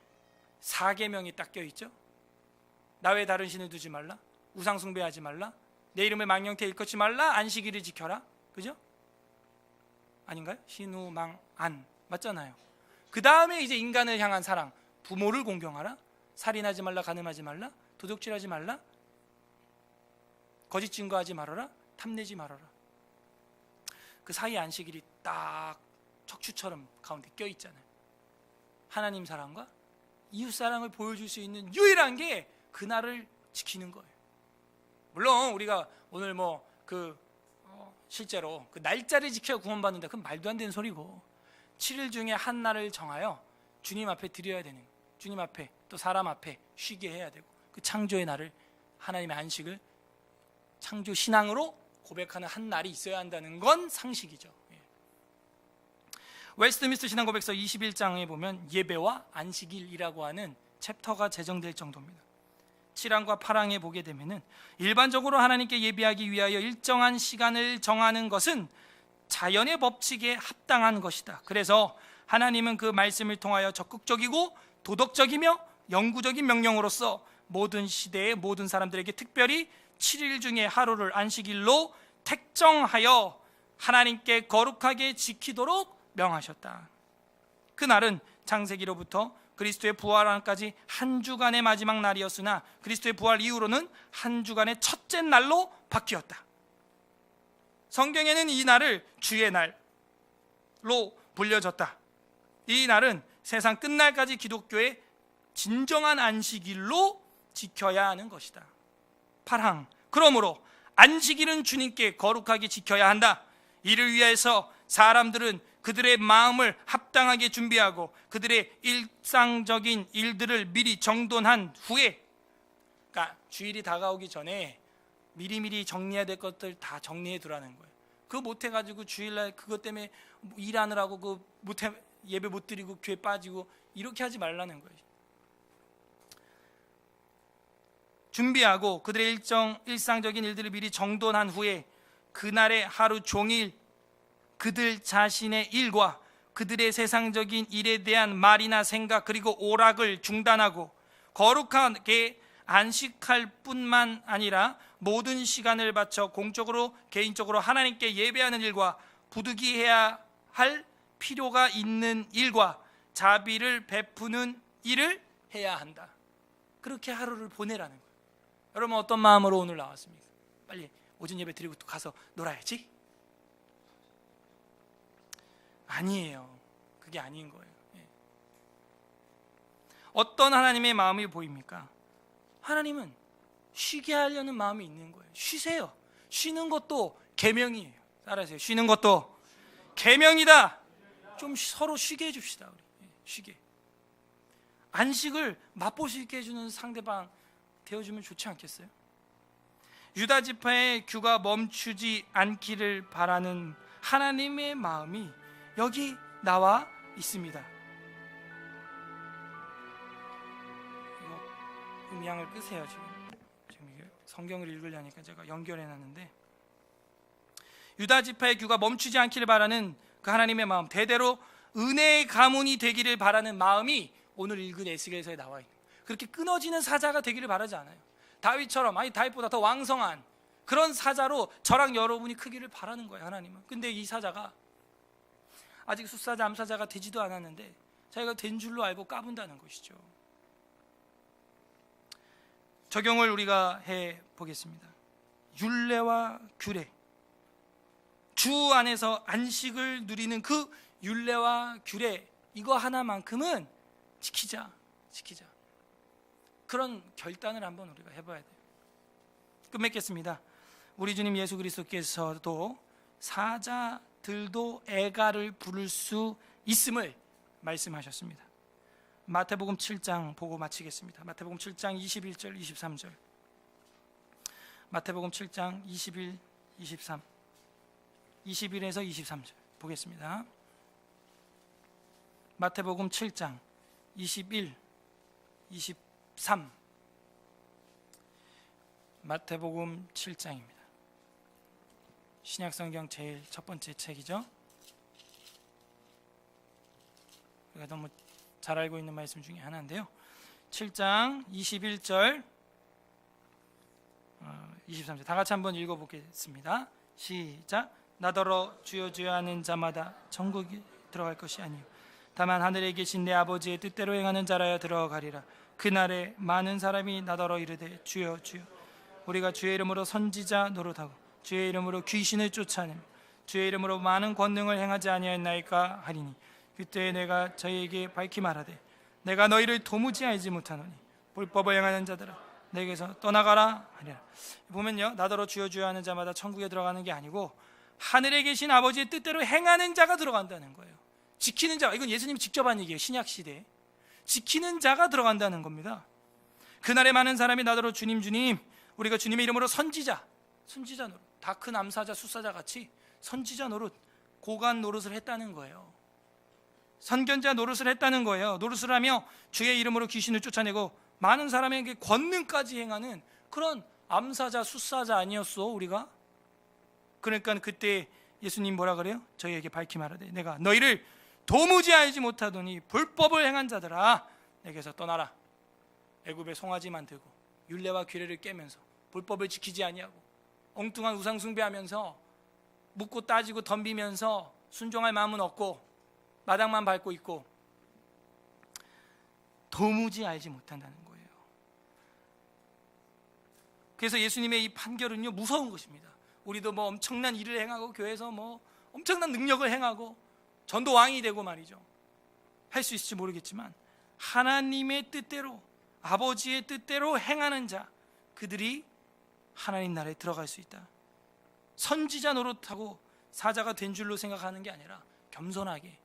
4계명이 딱 껴있죠. 나 외 다른 신을 두지 말라, 우상 숭배하지 말라, 내 이름을 망령케 일컫지 말라, 안식일을 지켜라. 그죠? 아닌가요? 신우망안 맞잖아요. 그 다음에 이제 인간을 향한 사랑, 부모를 공경하라, 살인하지 말라, 간음하지 말라, 도둑질하지 말라, 거짓 증거하지 말아라, 탐내지 말아라. 그 사이 안식일이 딱 척추처럼 가운데 껴있잖아요. 하나님 사랑과 이웃 사랑을 보여줄 수 있는 유일한 게 그날을 지키는 거예요. 물론 우리가 오늘 실제로 그 날짜를 지켜 구원받는다, 그건 말도 안 되는 소리고, 7일 중에 한 날을 정하여 주님 앞에 드려야 되는, 주님 앞에 또 사람 앞에 쉬게 해야 되고, 그 창조의 날을, 하나님의 안식을 창조 신앙으로 고백하는 한 날이 있어야 한다는 건 상식이죠. 웨스트민스터 신앙 고백서 21장에 보면 예배와 안식일이라고 하는 챕터가 제정될 정도입니다. 7항과 8항에 보게 되면은 일반적으로 하나님께 예배하기 위하여 일정한 시간을 정하는 것은 자연의 법칙에 합당한 것이다. 그래서 하나님은 그 말씀을 통하여 적극적이고 도덕적이며 영구적인 명령으로서 모든 시대의 모든 사람들에게 특별히 7일 중에 하루를 안식일로 택정하여 하나님께 거룩하게 지키도록 명하셨다. 그날은 창세기로부터 그리스도의 부활까지 한 주간의 마지막 날이었으나 그리스도의 부활 이후로는 한 주간의 첫째 날로 바뀌었다. 성경에는 이 날을 주의 날로 불려졌다. 이 날은 세상 끝날까지 기독교의 진정한 안식일로 지켜야 하는 것이다. 8항, 그러므로 안식일은 주님께 거룩하게 지켜야 한다. 이를 위해서 사람들은 그들의 마음을 합당하게 준비하고 그들의 일상적인 일들을 미리 정돈한 후에, 그러니까 주일이 다가오기 전에 미리미리 정리해야 될 것들 다 정리해 두라는 거예요. 그거 못해가지고 주일날 그것 때문에 일하느라고 예배 못 드리고 교회 빠지고 이렇게 하지 말라는 거예요. 준비하고 그들의 일상적인 일들을 미리 정돈한 후에 그날의 하루 종일 그들 자신의 일과 그들의 세상적인 일에 대한 말이나 생각 그리고 오락을 중단하고 거룩하게 안식할 뿐만 아니라 모든 시간을 바쳐 공적으로 개인적으로 하나님께 예배하는 일과 부득이해야 할 필요가 있는 일과 자비를 베푸는 일을 해야 한다. 그렇게 하루를 보내라는 거예요. 여러분 어떤 마음으로 오늘 나왔습니까? 빨리 오전 예배 드리고 또 가서 놀아야지? 아니에요. 그게 아닌 거예요. 어떤 하나님의 마음이 보입니까? 하나님은 쉬게 하려는 마음이 있는 거예요. 쉬세요. 쉬는 것도 계명이에요. 따라하세요. 쉬는 것도 계명이다. 좀 서로 쉬게 해줍시다. 우리. 쉬게. 안식을 맛볼 수 있게 해주는 상대방 되어주면 좋지 않겠어요? 유다 지파의 규가 멈추지 않기를 바라는 하나님의 마음이 여기 나와 있습니다. 이거 음향을 끄세요. 지금 이게 성경을 읽으려니까 제가 연결해놨는데, 유다 지파의 규가 멈추지 않기를 바라는 그 하나님의 마음, 대대로 은혜의 가문이 되기를 바라는 마음이 오늘 읽은 에스겔서에 나와 있는, 그렇게 끊어지는 사자가 되기를 바라지 않아요. 다윗처럼, 아니 다윗보다 더 왕성한 그런 사자로 저랑 여러분이 크기를 바라는 거예요, 하나님은. 근데 이 사자가 아직 숫사자, 암사자가 되지도 않았는데 자기가 된 줄로 알고 까분다는 것이죠. 적용을 우리가 해보겠습니다. 율례와 규례, 주 안에서 안식을 누리는 그 율례와 규례, 이거 하나만큼은 지키자. 그런 결단을 한번 우리가 해봐야 돼요. 끝맺겠습니다. 우리 주님 예수 그리스도께서도 사자들도 애가를 부를 수 있음을 말씀하셨습니다. 마태복음 7장 보고 마치겠습니다. 마태복음 7장 21절 23절. 마태복음 7장 21, 23 21에서 23절 보겠습니다. 마태복음 7장 21, 23 마태복음 7장입니다. 신약성경 제일 첫 번째 책이죠. 우리가 너무 잘 알고 있는 말씀 중에 하나인데요. 7장 21절 23절 다 같이 한번 읽어보겠습니다. 시작. 나더러 주여 주여 하는 자마다 천국에 들어갈 것이 아니요 다만 하늘에 계신 내 아버지의 뜻대로 행하는 자라야 들어가리라. 그날에 많은 사람이 나더러 이르되 주여 주여 우리가 주의 이름으로 선지자 노릇하고 주의 이름으로 귀신을 쫓아내며 주의 이름으로 많은 권능을 행하지 아니하였나이까 하리니 그때 내가 저희에게 밝히 말하되 내가 너희를 도무지 알지 못하노니 불법을 행하는 자들아 내게서 떠나가라 하리라. 보면요, 나더러 주여 주여 하는 자마다 천국에 들어가는 게 아니고 하늘에 계신 아버지의 뜻대로 행하는 자가 들어간다는 거예요. 지키는 자, 이건 예수님이 직접 한 얘기예요. 신약시대에 지키는 자가 들어간다는 겁니다. 그날에 많은 사람이 나더러 주님 주님 우리가 주님의 이름으로 선지자 노릇, 다크 남사자 숫사자 같이 선지자 노릇, 고관 노릇을 했다는 거예요. 선견자 노릇을 했다는 거예요. 노릇을 하며 주의 이름으로 귀신을 쫓아내고 많은 사람에게 권능까지 행하는 그런 암사자 숫사자 아니었어 우리가? 그러니까 그때 예수님 뭐라 그래요? 저희에게 밝히 말하되 내가 너희를 도무지 알지 못하더니 불법을 행한 자들아 내게서 떠나라. 애굽의 송아지만 들고 율례와 규례를 깨면서 불법을 지키지 아니하고 엉뚱한 우상 숭배하면서 묻고 따지고 덤비면서 순종할 마음은 없고 마당만 밟고 있고 도무지 알지 못한다는 거예요. 그래서 예수님의 이 판결은요 무서운 것입니다. 우리도 뭐 엄청난 일을 행하고 교회에서 뭐 엄청난 능력을 행하고 전도 왕이 되고 말이죠. 할 수 있을지 모르겠지만 하나님의 뜻대로 아버지의 뜻대로 행하는 자 그들이 하나님 나라에 들어갈 수 있다. 선지자 노릇하고 사자가 된 줄로 생각하는 게 아니라 겸손하게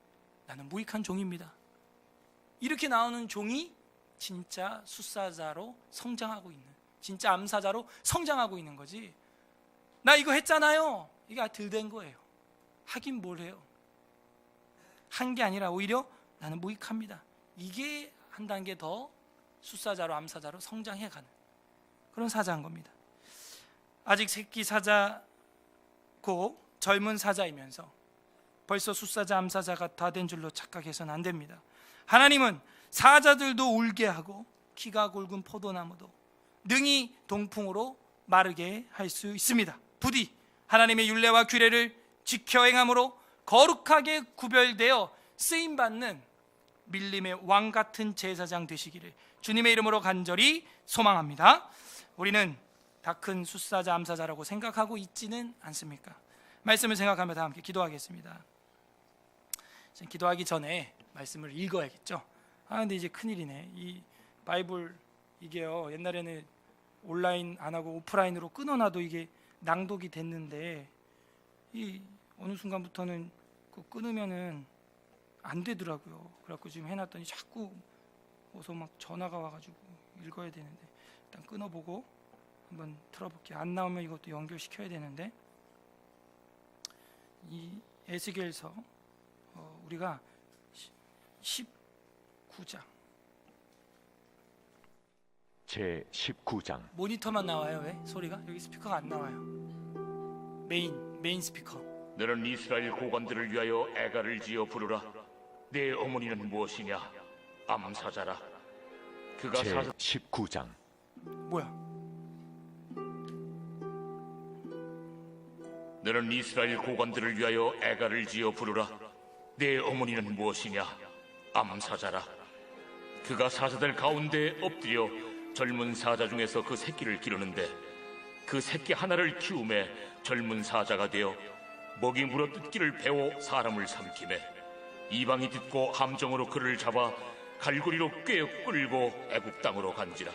나는 무익한 종입니다. 이렇게 나오는 종이 진짜 숫사자로 성장하고 있는 진짜 암사자로 성장하고 있는 거지. 나 이거 했잖아요. 이게 덜 된 거예요. 하긴 뭘 해요. 한 게 아니라 오히려 나는 무익합니다. 이게 한 단계 더 숫사자로 암사자로 성장해가는 그런 사자인 겁니다. 아직 새끼 사자고 젊은 사자이면서 벌써 숫사자 암사자가 다 된 줄로 착각해서는 안 됩니다. 하나님은 사자들도 울게 하고 키가 굵은 포도나무도 능히 동풍으로 마르게 할 수 있습니다. 부디 하나님의 율례와 규례를 지켜 행함으로 거룩하게 구별되어 쓰임받는 밀림의 왕 같은 제사장 되시기를 주님의 이름으로 간절히 소망합니다. 우리는 다 큰 숫사자 암사자라고 생각하고 있지는 않습니까? 말씀을 생각하며 다 함께 기도하겠습니다. 기도하기 전에 말씀을 읽어야겠죠. 근데 이제 큰일이네. 이 바이블 이게요 옛날에는 온라인 안 하고 오프라인으로 끊어놔도 이게 낭독이 됐는데 이 어느 순간부터는 그 끊으면은 안 되더라고요. 그래갖고 지금 해놨더니 자꾸 어서 막 전화가 와가지고 읽어야 되는데 일단 끊어보고 한번 틀어볼게요. 안 나오면 이것도 연결시켜야 되는데 이 에스겔서 우리가 19장 제 19장 모니터만 나와요. 왜? 소리가? 여기 스피커가 안 나와요. 메인 스피커. 너는 이스라엘 고관들을 위하여 애가를 지어 부르라. 내 어머니는 무엇이냐? 암사자라. 그가 제 19장 뭐야? 너는 이스라엘 고관들을 위하여 애가를 지어 부르라. 내 어머니는 무엇이냐? 암사자라. 그가 사자들 가운데 엎드려 젊은 사자 중에서 그 새끼를 기르는데 그 새끼 하나를 키우매 젊은 사자가 되어 먹이 물어뜯기를 배워 사람을 삼키매 이방이 듣고 함정으로 그를 잡아 갈고리로 꿰어 끌고 애굽 땅으로 간지라.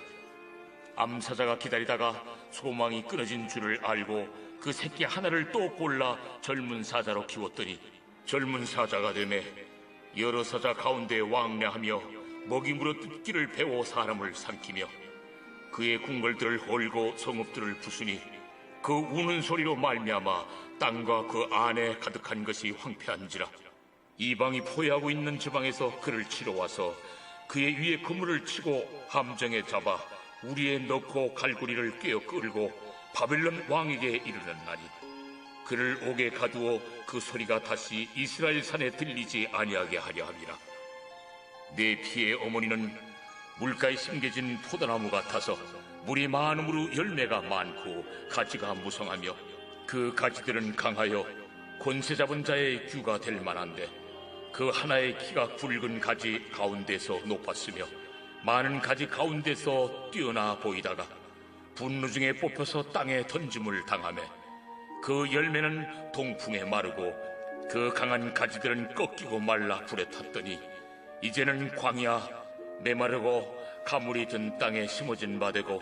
암사자가 기다리다가 소망이 끊어진 줄을 알고 그 새끼 하나를 또 골라 젊은 사자로 키웠더니 젊은 사자가 되매 여러 사자 가운데 왕래하며 먹이물어 뜯기를 배워 사람을 삼키며 그의 궁궐들을 헐고 성읍들을 부수니 그 우는 소리로 말미암아 땅과 그 안에 가득한 것이 황폐한지라. 이방이 포위하고 있는 지방에서 그를 치러 와서 그의 위에 그물을 치고 함정에 잡아 우리에 넣고 갈고리를 꿰어 끌고 바벨론 왕에게 이르렀나니 그를 옥에 가두어 그 소리가 다시 이스라엘 산에 들리지 아니하게 하려 함이라. 내 피의 어머니는 물가에 심겨진 포도나무 같아서 물이 많음으로 열매가 많고 가지가 무성하며 그 가지들은 강하여 권세 잡은 자의 규가 될 만한데 그 하나의 키가 굵은 가지 가운데서 높았으며 많은 가지 가운데서 뛰어나 보이다가 분노 중에 뽑혀서 땅에 던짐을 당하며 그 열매는 동풍에 마르고 그 강한 가지들은 꺾이고 말라 불에 탔더니 이제는 광야 메마르고 가물이 든 땅에 심어진 바 되고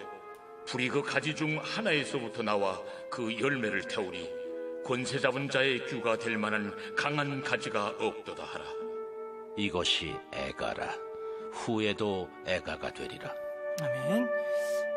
불이 그 가지 중 하나에서부터 나와 그 열매를 태우니 권세 잡은 자의 규가 될 만한 강한 가지가 없도다 하라. 이것이 애가라. 후에도 애가가 되리라. 아멘.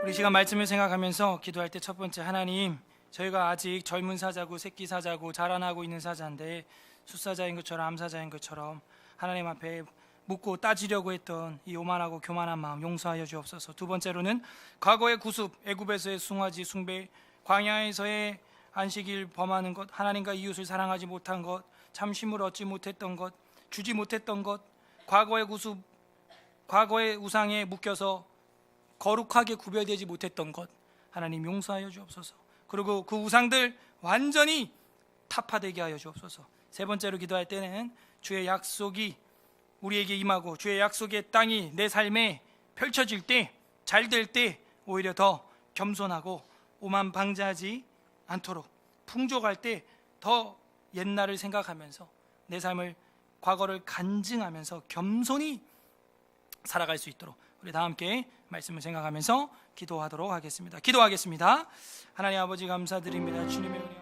우리 시간 말씀을 생각하면서 기도할 때 첫 번째, 하나님, 저희가 아직 젊은 사자고 새끼 사자고 자라나고 있는 사자인데 숫사자인 것처럼 암사자인 것처럼 하나님 앞에 묻고 따지려고 했던 이 오만하고 교만한 마음 용서하여 주옵소서. 두 번째로는 과거의 구습, 애굽에서의 숭아지 숭배, 광야에서의 안식일 범하는 것, 하나님과 이웃을 사랑하지 못한 것, 참심을 얻지 못했던 것, 주지 못했던 것, 과거의 구습, 과거의 우상에 묶여서 거룩하게 구별되지 못했던 것, 하나님 용서하여 주옵소서. 그리고 그 우상들 완전히 타파되게 하여 주옵소서. 세 번째로 기도할 때는 주의 약속이 우리에게 임하고 주의 약속의 땅이 내 삶에 펼쳐질 때, 잘 될 때 오히려 더 겸손하고 오만 방자하지 않도록, 풍족할 때 더 옛날을 생각하면서 내 삶을, 과거를 간증하면서 겸손히 살아갈 수 있도록 우리 다 함께 말씀을 생각하면서 기도하도록 하겠습니다. 기도하겠습니다. 하나님 아버지 감사드립니다. 주님의 은혜